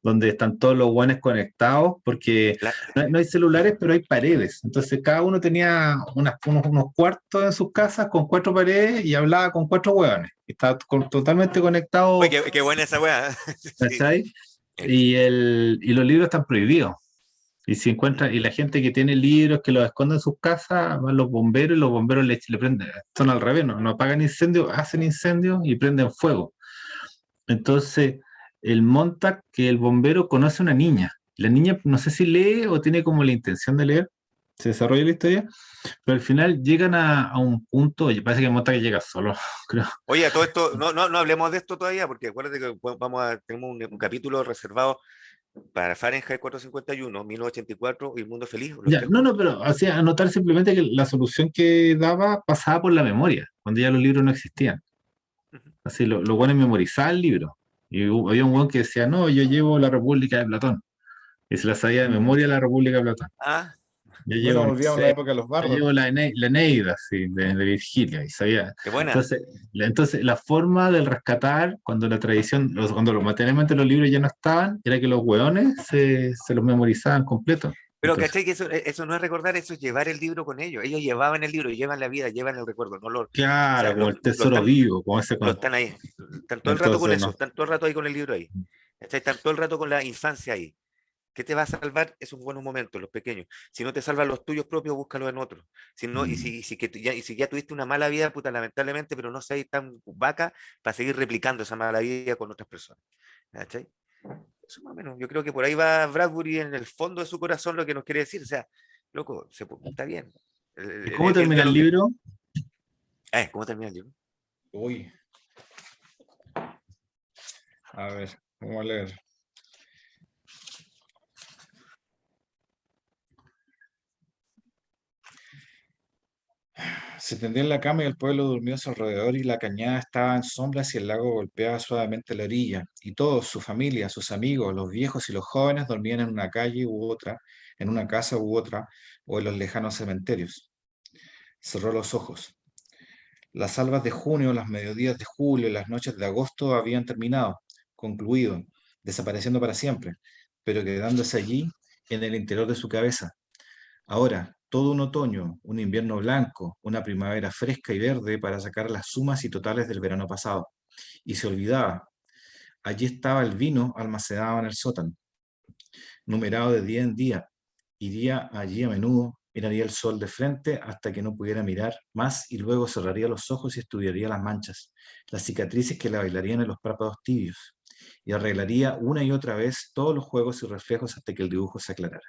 Speaker 2: donde están todos los buenos conectados, porque
Speaker 3: La-
Speaker 2: no hay celulares, pero hay paredes. Entonces cada uno tenía unos cuartos en sus casas con cuatro paredes y hablaba con cuatro hueones. Estaba totalmente
Speaker 3: Oye,
Speaker 2: conectado,
Speaker 3: qué buena esa weá. Sí.
Speaker 2: ¿cachai? Y los libros están prohibidos. Y si encuentran, y la gente que tiene libros que los esconde en sus casas, van los bomberos y los bomberos le prenden, son al revés, no apagan incendios, hacen incendios y prenden fuego. Entonces, el Montag, que el bombero conoce a una niña. La niña no sé si lee o tiene como la intención de leer, se desarrolla la historia, pero al final llegan a un punto, oye, parece que el Montag llega solo, creo.
Speaker 3: Oye, a todo esto, no hablemos de esto todavía, porque acuérdate que tenemos un capítulo reservado para Fahrenheit 451, 1984 y El Mundo Feliz, los
Speaker 2: Ya,
Speaker 3: tres
Speaker 2: no,
Speaker 3: juntos.
Speaker 2: pero hacía anotar simplemente que la solución que daba pasaba por la memoria, cuando ya los libros no existían.
Speaker 3: Ujú.
Speaker 2: Así, lo bueno es memorizar el libro. Y había un weón que decía, no, yo llevo la República de Platón. Y se la sabía de
Speaker 1: Mm.
Speaker 2: memoria la República de Platón.
Speaker 3: Ah,
Speaker 2: Yo
Speaker 1: Bueno,
Speaker 2: llevo, no
Speaker 1: volvíamos a la
Speaker 2: sé,
Speaker 1: época de los
Speaker 2: yo
Speaker 1: bardos.
Speaker 2: llevo la Eneida, sí, de Virgilio, y sabía.
Speaker 3: qué buena.
Speaker 2: Entonces, la forma del rescatar, cuando la tradición, cuando materialmente los libros ya no estaban, era que los weones se los memorizaban completo.
Speaker 3: Pero
Speaker 2: Entonces,
Speaker 3: ¿cachai? Que eso no es recordar, eso es llevar el libro con ellos. Ellos llevaban el libro, llevan la vida, llevan el recuerdo. No lo, o
Speaker 2: claro,
Speaker 3: sea,
Speaker 2: como el tesoro vivo, como ese
Speaker 3: lo
Speaker 2: con.
Speaker 3: están ahí. Están todo el rato con
Speaker 2: Entonces,
Speaker 3: eso,
Speaker 2: no.
Speaker 3: están todo el rato ahí con el libro ahí. ¿Cachai? Están todo el rato con la infancia ahí. ¿Qué te va a salvar? Esos buenos momentos, los pequeños. Si no te salvan los tuyos propios, búscalos en otros. Si no,
Speaker 2: Mm.
Speaker 3: y si ya tuviste una mala vida, puta, lamentablemente, pero no seas tan vaca para seguir replicando esa mala vida con otras personas. ¿Cachai? Eso más o menos. Yo creo que por ahí va Bradbury en el fondo de su corazón lo que nos quiere decir. O sea, loco, está bien.
Speaker 2: ¿Y cómo
Speaker 3: Él
Speaker 2: termina
Speaker 3: da
Speaker 2: el
Speaker 3: lo que.
Speaker 2: libro?
Speaker 3: ¿Cómo termina el libro?
Speaker 1: Uy, a ver, vamos a leer. Se tendió en la cama y el pueblo durmió a su alrededor y la cañada estaba en sombras y el lago golpeaba suavemente la orilla. Y todos, su familia, sus amigos, los viejos y los jóvenes dormían en una calle u otra, en una casa u otra, o en los lejanos cementerios. Cerró los ojos. Las albas de junio, las mediodías de julio, las noches de agosto habían terminado, concluido, desapareciendo para siempre, pero quedándose allí en el interior de su cabeza. Ahora, todo un otoño, un invierno blanco, una primavera fresca y verde para sacar las sumas y totales del verano pasado. Y se olvidaba, allí estaba el vino almacenado en el sótano, numerado de día en día. Iría allí a menudo, miraría el sol de frente hasta que no pudiera mirar más y luego cerraría los ojos y estudiaría las manchas, las cicatrices que le bailarían en los párpados tibios, y arreglaría una y otra vez todos los juegos y reflejos hasta que el dibujo se aclarara.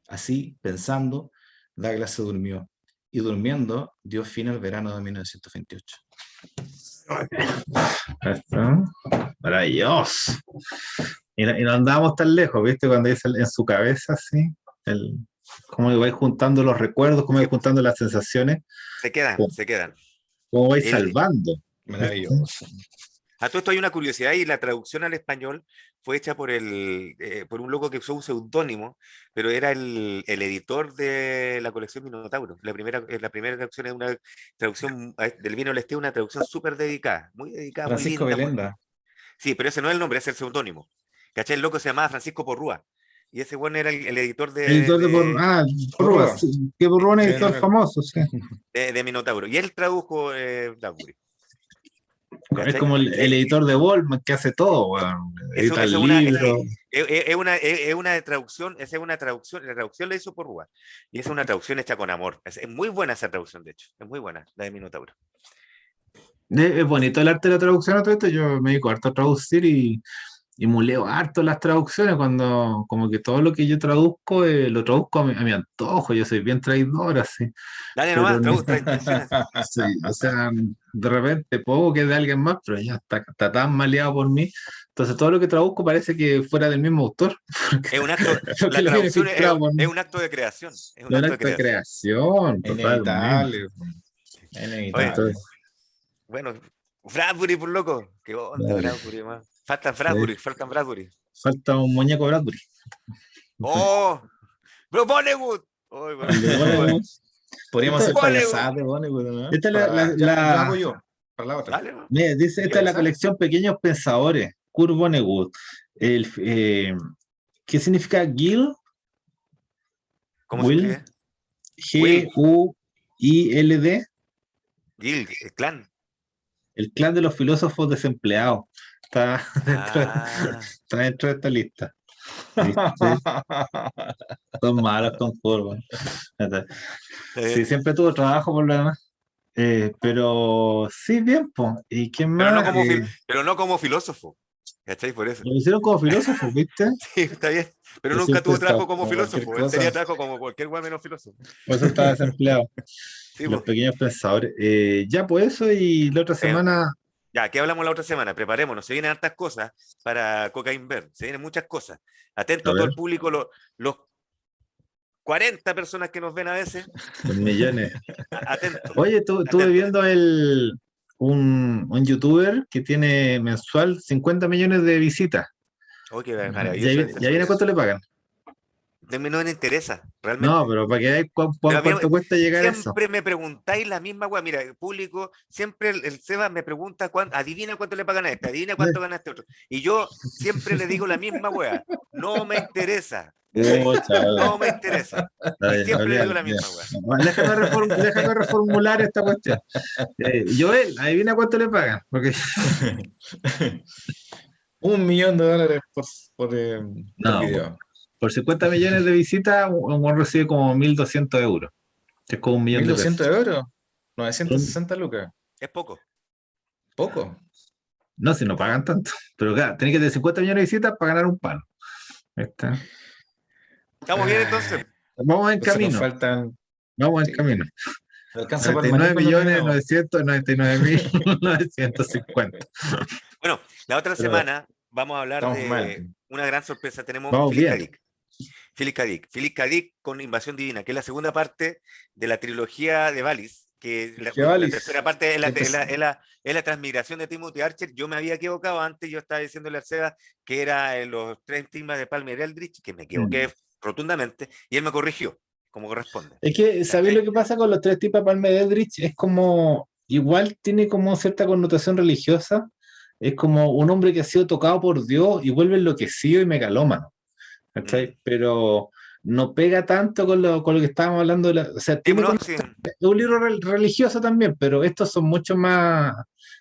Speaker 1: Así, pensando, Douglas se durmió, y durmiendo dio fin al verano de 1928.
Speaker 2: ¿Esto? Maravilloso. Y no andábamos tan lejos, ¿viste? Cuando dice en su cabeza, así, el, cómo vais juntando los recuerdos, cómo
Speaker 3: Sí,
Speaker 2: vais juntando las sensaciones,
Speaker 3: se quedan,
Speaker 2: cómo,
Speaker 3: se quedan.
Speaker 2: cómo vais
Speaker 3: El,
Speaker 2: salvando. ¿Viste?
Speaker 1: Maravilloso.
Speaker 3: A todo esto hay una curiosidad y la traducción al español fue hecha por un loco que usó un seudónimo, pero era el editor de la colección Minotauro. La primera traducción es una traducción del vino del Este, una traducción súper dedicada, muy dedicada, muy
Speaker 1: Francisco
Speaker 3: linda.
Speaker 1: Belenda.
Speaker 3: Sí, pero ese no es el nombre, es el seudónimo. ¿Cachai? El loco se llamaba Francisco Porrúa. Y ese bueno era el editor
Speaker 2: Editor de Porrúa,
Speaker 1: Porrúa.
Speaker 2: sí, que Porrúa es un
Speaker 1: Sí,
Speaker 2: editor famoso, sí.
Speaker 3: de Minotauro. Y él tradujo Bradbury.
Speaker 2: Es
Speaker 3: ¿Cachai?
Speaker 2: como el editor de Volman que hace todo, weón.
Speaker 3: Eso,
Speaker 2: Edita el
Speaker 3: esa es una,
Speaker 2: libro.
Speaker 3: es una traducción, esa es una traducción, la traducción la hizo Porrúa. Y es una traducción hecha con amor. Es muy buena esa traducción, de hecho. Es muy buena, la de Minotauro.
Speaker 2: Es bonito el arte de la traducción a todo esto. Yo me dedico harto a traducir y muleo harto las traducciones cuando como que todo lo que yo traduzco lo traduzco a mi antojo. Yo soy bien traidor así.
Speaker 3: Dale
Speaker 2: Pero
Speaker 3: nomás, traducciones.
Speaker 2: sí, o sea, de repente puedo que es de alguien más, pero ya está tan maleado por mí. Entonces todo lo que traduzco parece que fuera del mismo autor.
Speaker 3: Es un acto,
Speaker 2: Porque
Speaker 3: la
Speaker 2: lo viene
Speaker 3: traducción
Speaker 2: filtrado por mí.
Speaker 3: es un acto de creación. Es un
Speaker 2: No, un
Speaker 3: acto de
Speaker 2: acto de
Speaker 3: creación.
Speaker 2: creación, totalmente.
Speaker 1: Inevitable.
Speaker 3: Oye,
Speaker 1: Inevitable.
Speaker 2: Entonces,
Speaker 3: bueno, Bradbury, por loco. ¿Qué onda,
Speaker 2: dale,
Speaker 3: Bradbury, man? Faltan
Speaker 2: sí.
Speaker 3: Bradbury, faltan Bradbury.
Speaker 2: Falta un muñeco Bradbury.
Speaker 3: ¡Oh! ¡Bro Bollywood! ¡Oh,
Speaker 2: El
Speaker 3: bueno!
Speaker 2: de
Speaker 1: Bueno,
Speaker 2: Bollywood.
Speaker 1: podríamos
Speaker 2: Esta,
Speaker 1: hacer
Speaker 3: Bollywood!
Speaker 1: payasadas de Bollywood, ¿no?
Speaker 2: esta es
Speaker 1: Ya hago yo, para la otra.
Speaker 3: Dale, man.
Speaker 2: mira, dice, esta es la
Speaker 1: ¿Payasada?
Speaker 2: colección Pequeños Pensadores, Kurt Vonnegut. ¿Qué significa Gil?
Speaker 3: ¿Cómo se
Speaker 2: Will,
Speaker 3: escribe? Will,
Speaker 2: Guild,
Speaker 3: Gil, el clan.
Speaker 2: el clan de los filósofos desempleados. Está
Speaker 3: Ah,
Speaker 2: está dentro de esta lista. ¿Viste? Son malos con Kurt. Sí,
Speaker 3: eh,
Speaker 2: siempre tuvo trabajo por lo demás. Pero sí, bien, pues. ¿Y quién
Speaker 3: pero, no
Speaker 2: más?
Speaker 3: como pero no como filósofo. ¿Cachai? Por eso.
Speaker 2: Lo hicieron como filósofo, ¿viste?
Speaker 3: Sí, está bien. Pero
Speaker 2: Yo
Speaker 3: nunca
Speaker 2: siempre
Speaker 3: tuvo
Speaker 2: estaba
Speaker 3: trabajo como
Speaker 1: Como cualquier
Speaker 3: filósofo. Él tenía
Speaker 1: cosa.
Speaker 3: trabajo como cualquier guay menos filósofo.
Speaker 2: por eso estaba desempleado.
Speaker 3: Sí,
Speaker 2: Los
Speaker 3: pues.
Speaker 2: pequeños pensadores. Ya, pues eso, y la otra
Speaker 3: Eh,
Speaker 2: semana,
Speaker 3: Ya, ¿qué hablamos la otra semana? Preparémonos, se vienen hartas cosas para Cocaine Bear, se vienen muchas cosas. Atento
Speaker 2: a
Speaker 3: a todo
Speaker 2: ver,
Speaker 3: el público, los 40 personas que nos ven a veces,
Speaker 2: los millones.
Speaker 3: atento,
Speaker 2: Oye, estuve
Speaker 3: atento.
Speaker 2: viendo un youtuber que tiene mensual 50 millones de visitas.
Speaker 3: Oh, qué
Speaker 2: ¿Ya,
Speaker 3: maravilloso es
Speaker 2: ya
Speaker 3: eso.
Speaker 2: viene cuánto le pagan?
Speaker 3: No me interesa,
Speaker 2: No,
Speaker 3: realmente.
Speaker 2: pero para que veáis
Speaker 3: Pero a mí
Speaker 2: cuánto cuesta llegar a eso.
Speaker 3: siempre me preguntáis la misma weá. Mira, el público, siempre el Seba me pregunta, adivina cuánto le pagan a este, adivina cuánto gana este otro. Y yo siempre le digo la misma weá. No me interesa. ¿Cachai?
Speaker 2: Pucha,
Speaker 3: No me interesa.
Speaker 2: está
Speaker 3: Y
Speaker 2: bien,
Speaker 3: siempre le digo
Speaker 2: olvídalo,
Speaker 3: la
Speaker 2: ya.
Speaker 3: misma weá.
Speaker 2: Déjame reformular esta cuestión. Joel, adivina cuánto le pagan. Porque,
Speaker 1: $1 millón por
Speaker 2: no,
Speaker 1: video.
Speaker 2: por 50 millones de visitas, uno recibe como 1.200 euros, que es como 1.000.000 de pesos.
Speaker 1: ¿1.200 euros?
Speaker 2: Son-
Speaker 1: 960 lucas.
Speaker 3: Es poco.
Speaker 1: Poco.
Speaker 2: no, si no pagan tanto. Pero claro, tenés que tener 50 millones de visitas para ganar un palo. Ahí está.
Speaker 3: ¿Estamos bien entonces?
Speaker 1: Ay,
Speaker 2: Vamos en
Speaker 1: entonces nos
Speaker 2: camino.
Speaker 1: faltan.
Speaker 2: Vamos en
Speaker 1: Sí,
Speaker 2: camino.
Speaker 1: no alcanza para el maní
Speaker 2: 99
Speaker 1: cuando
Speaker 2: millones
Speaker 1: terminemos.
Speaker 2: 999.950.
Speaker 3: Bueno, la otra
Speaker 2: Pero
Speaker 3: semana vamos a hablar
Speaker 1: Estamos mal.
Speaker 3: de una gran sorpresa. Tenemos
Speaker 2: vamos
Speaker 3: Philip K.
Speaker 2: bien.
Speaker 3: Dick. Philip K. Dick con Invasión Divina, que es la segunda parte de la trilogía de Valis, que
Speaker 1: ¿Qué
Speaker 3: la
Speaker 1: Valis?
Speaker 3: tercera parte
Speaker 1: Entonces,
Speaker 3: es la transmigración de Timothy Archer. Yo me había equivocado antes, yo estaba diciéndole a Seba que era los tres estigmas de Palmer Eldritch, que me equivoqué rotundamente, y él me corrigió, como corresponde.
Speaker 2: Es que, ¿sabéis lo que pasa con los tres tipos de Palme de Eldritch? Es como, igual tiene como cierta connotación religiosa. Es como un hombre que ha sido tocado por Dios y vuelve enloquecido y megalómano.
Speaker 3: Mm.
Speaker 2: ¿Cachai? Pero no pega tanto con lo que estábamos hablando. O sea,
Speaker 3: Sí,
Speaker 2: tiene
Speaker 3: no, sí,
Speaker 2: es un libro religioso también, pero estos son mucho más.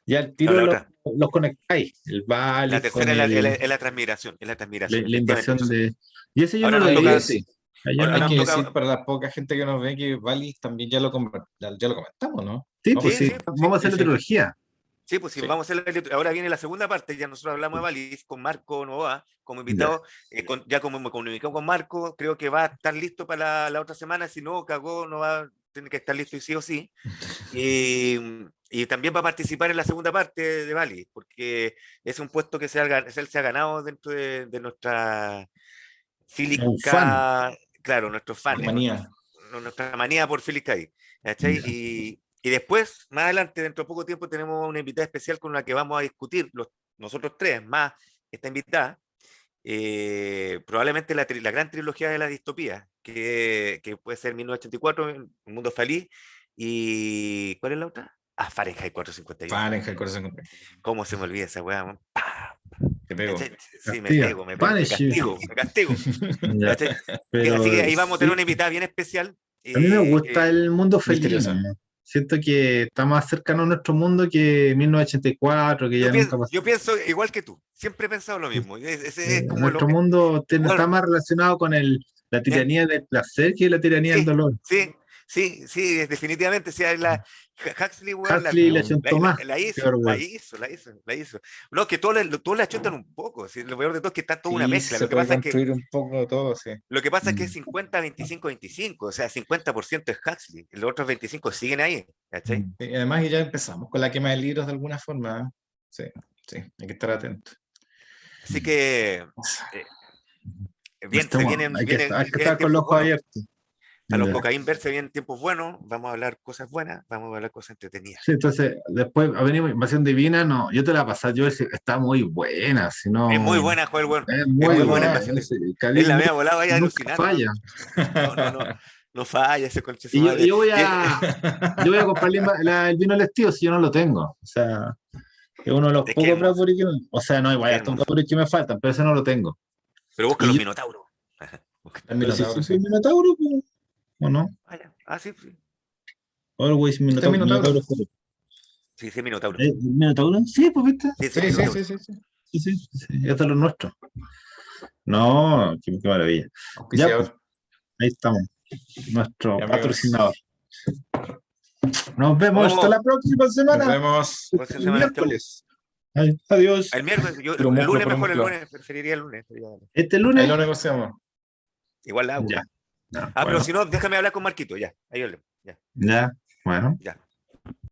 Speaker 2: Ya al
Speaker 3: no,
Speaker 2: tiro
Speaker 3: la otra.
Speaker 2: los conectáis. El
Speaker 3: La
Speaker 2: Valis con
Speaker 3: tercera es la transmigración,
Speaker 2: la
Speaker 3: efectivamente.
Speaker 2: invasión
Speaker 3: Entonces,
Speaker 2: de. Y ese yo no
Speaker 3: ahora
Speaker 2: lo
Speaker 3: nos
Speaker 2: leí,
Speaker 3: toca,
Speaker 2: sí. Yo
Speaker 3: ahora
Speaker 2: no.
Speaker 1: hay
Speaker 3: nos
Speaker 1: que
Speaker 3: toca,
Speaker 1: decir para la poca gente que nos ve que Valis también ya lo comentamos, ¿no?
Speaker 2: Sí,
Speaker 1: No,
Speaker 2: pues
Speaker 3: sí,
Speaker 2: sí.
Speaker 3: sí,
Speaker 2: Vamos a hacer
Speaker 1: sí,
Speaker 2: la
Speaker 1: sí,
Speaker 2: trilogía.
Speaker 3: sí, pues sí,
Speaker 1: sí.
Speaker 3: vamos a hacer ahora viene la segunda parte, ya nosotros hablamos de Valis con Marco Novoa como
Speaker 2: Ya.
Speaker 3: invitado, ya como me comunicó con Marco, creo que va a estar listo para la otra semana, si no, cagó, no va a tener que estar listo y sí o sí, y también va a participar en la segunda parte de Valis, porque es un puesto que él se ha ganado dentro de nuestra
Speaker 2: Un fan.
Speaker 3: fílica, claro, nuestros fans,
Speaker 1: Manía.
Speaker 3: nuestra manía por Philip K. Dick, ¿cachai?
Speaker 2: Ya.
Speaker 3: Y después, más adelante, dentro de poco tiempo, tenemos una invitada especial con la que vamos a discutir, nosotros tres, más esta invitada, probablemente la gran trilogía de la distopía, que puede ser 1984, Un Mundo Feliz, y ¿cuál es la otra? Ah, Fahrenheit 451.
Speaker 1: Fahrenheit, corazón.
Speaker 3: ¿Cómo se me olvida esa weá? Man?
Speaker 1: Te pego.
Speaker 3: ¿cachai? Sí, me
Speaker 2: Castiga.
Speaker 3: pego, me
Speaker 2: Punish you.
Speaker 3: castigo.
Speaker 2: Ya,
Speaker 3: ¿Cachai?
Speaker 2: pero
Speaker 3: Así que ahí vamos a tener
Speaker 2: sí,
Speaker 3: una invitada bien especial.
Speaker 2: a mí me gusta el mundo
Speaker 1: Misteriosa.
Speaker 2: felino. Siento que está más cercano a nuestro mundo que 1984, que ya nunca pasó.
Speaker 3: Yo pienso igual que tú, siempre he pensado lo mismo. Ese es como lo
Speaker 2: Nuestro
Speaker 3: que...
Speaker 2: mundo está
Speaker 3: Bueno,
Speaker 2: más relacionado con la
Speaker 3: ¿eh?
Speaker 2: tiranía del placer que la tiranía del
Speaker 3: Sí,
Speaker 2: dolor.
Speaker 3: sí, definitivamente. O sea, Huxley, weón,
Speaker 2: Huxley le achuntó más que Orwell.
Speaker 3: la hizo. No, que todos la achuntan un poco. ¿Sí? Lo peor de todo es que está toda una
Speaker 1: Sí,
Speaker 3: mezcla.
Speaker 1: se puede construir un poco todo, sí.
Speaker 3: Lo que pasa es que es
Speaker 2: Mm,
Speaker 3: 50, 25, 25. O sea, 50% es Huxley. Los otros 25 siguen ahí. ¿Cachai?
Speaker 2: mm.
Speaker 1: Y además ya empezamos con la quema de libros de alguna forma. Sí, sí, hay que estar atento.
Speaker 3: Así que eh, bien,
Speaker 2: Hay que
Speaker 3: vienen
Speaker 2: estar con los
Speaker 3: tiempos
Speaker 2: ojos
Speaker 3: buenos.
Speaker 2: abiertos.
Speaker 3: A los
Speaker 2: Ya.
Speaker 3: cocaín se vienen tiempos buenos. Vamos a hablar cosas buenas, vamos a hablar cosas entretenidas.
Speaker 2: Sí, entonces, después ha venido Invasión Divina, no, yo te la pasé, yo decía, está muy buena, si
Speaker 3: Es muy
Speaker 2: no,
Speaker 3: buena, Joel, bueno.
Speaker 2: es
Speaker 3: Es
Speaker 2: muy
Speaker 3: muy buena
Speaker 1: No,
Speaker 2: buena,
Speaker 3: invasión. Es
Speaker 2: Khalid
Speaker 3: la
Speaker 2: Moore
Speaker 3: media volada, vaya
Speaker 2: nunca
Speaker 3: alucinante.
Speaker 2: falla.
Speaker 3: No falla ese conche su
Speaker 2: Y
Speaker 3: madre.
Speaker 2: yo voy a comprar el vino del estío si yo no lo tengo. O sea, es uno de los
Speaker 3: Es que
Speaker 2: pocos
Speaker 3: hermoso,
Speaker 2: Bradbury o sea, no,
Speaker 3: es
Speaker 2: igual
Speaker 3: que
Speaker 2: estos
Speaker 3: hermoso.
Speaker 2: Bradbury que me faltan, pero ese no lo tengo.
Speaker 3: Pero busca
Speaker 2: Y
Speaker 3: los
Speaker 2: yo,
Speaker 3: minotauros.
Speaker 1: el
Speaker 2: pero si
Speaker 1: Minotauro,
Speaker 2: soy
Speaker 1: sí.
Speaker 2: Minotauro, pues, ¿o no?
Speaker 3: Vaya. Ah, sí, sí.
Speaker 2: Always
Speaker 1: ¿Viste el
Speaker 2: Minotauro.
Speaker 1: Minotauro?
Speaker 3: Sí, sí, minotauro.
Speaker 2: ¿Minotauro? Sí, pues, ¿viste?
Speaker 3: Sí, sí,
Speaker 1: Sí, sí,
Speaker 3: minotauro.
Speaker 1: sí, sí, sí.
Speaker 2: Sí, sí, sí, es de los nuestros. No, qué maravilla. Ya, pues,
Speaker 1: Auspiciador.
Speaker 2: ahí estamos. Nuestro
Speaker 1: Ya,
Speaker 2: patrocinador.
Speaker 1: amigos.
Speaker 2: Nos vemos hasta
Speaker 3: Oh,
Speaker 2: la próxima
Speaker 1: Nos
Speaker 2: semana.
Speaker 1: vemos.
Speaker 3: próxima
Speaker 2: El
Speaker 3: semana estamos.
Speaker 2: miércoles. Adiós.
Speaker 3: El miércoles,
Speaker 1: Por un
Speaker 3: el
Speaker 1: muslo,
Speaker 3: lunes
Speaker 1: por un
Speaker 3: mejor, el
Speaker 1: muslo.
Speaker 3: lunes, preferiría el lunes. Pero
Speaker 2: Este
Speaker 1: Ahí
Speaker 2: lunes.
Speaker 1: lo negociamos.
Speaker 3: igual la hago.
Speaker 2: Ya. Ya,
Speaker 3: Ah, pero
Speaker 2: bueno.
Speaker 3: si no, déjame hablar con Marquito, ya. Ahí hablemos. Ya,
Speaker 2: Ya. Bueno.
Speaker 3: ya.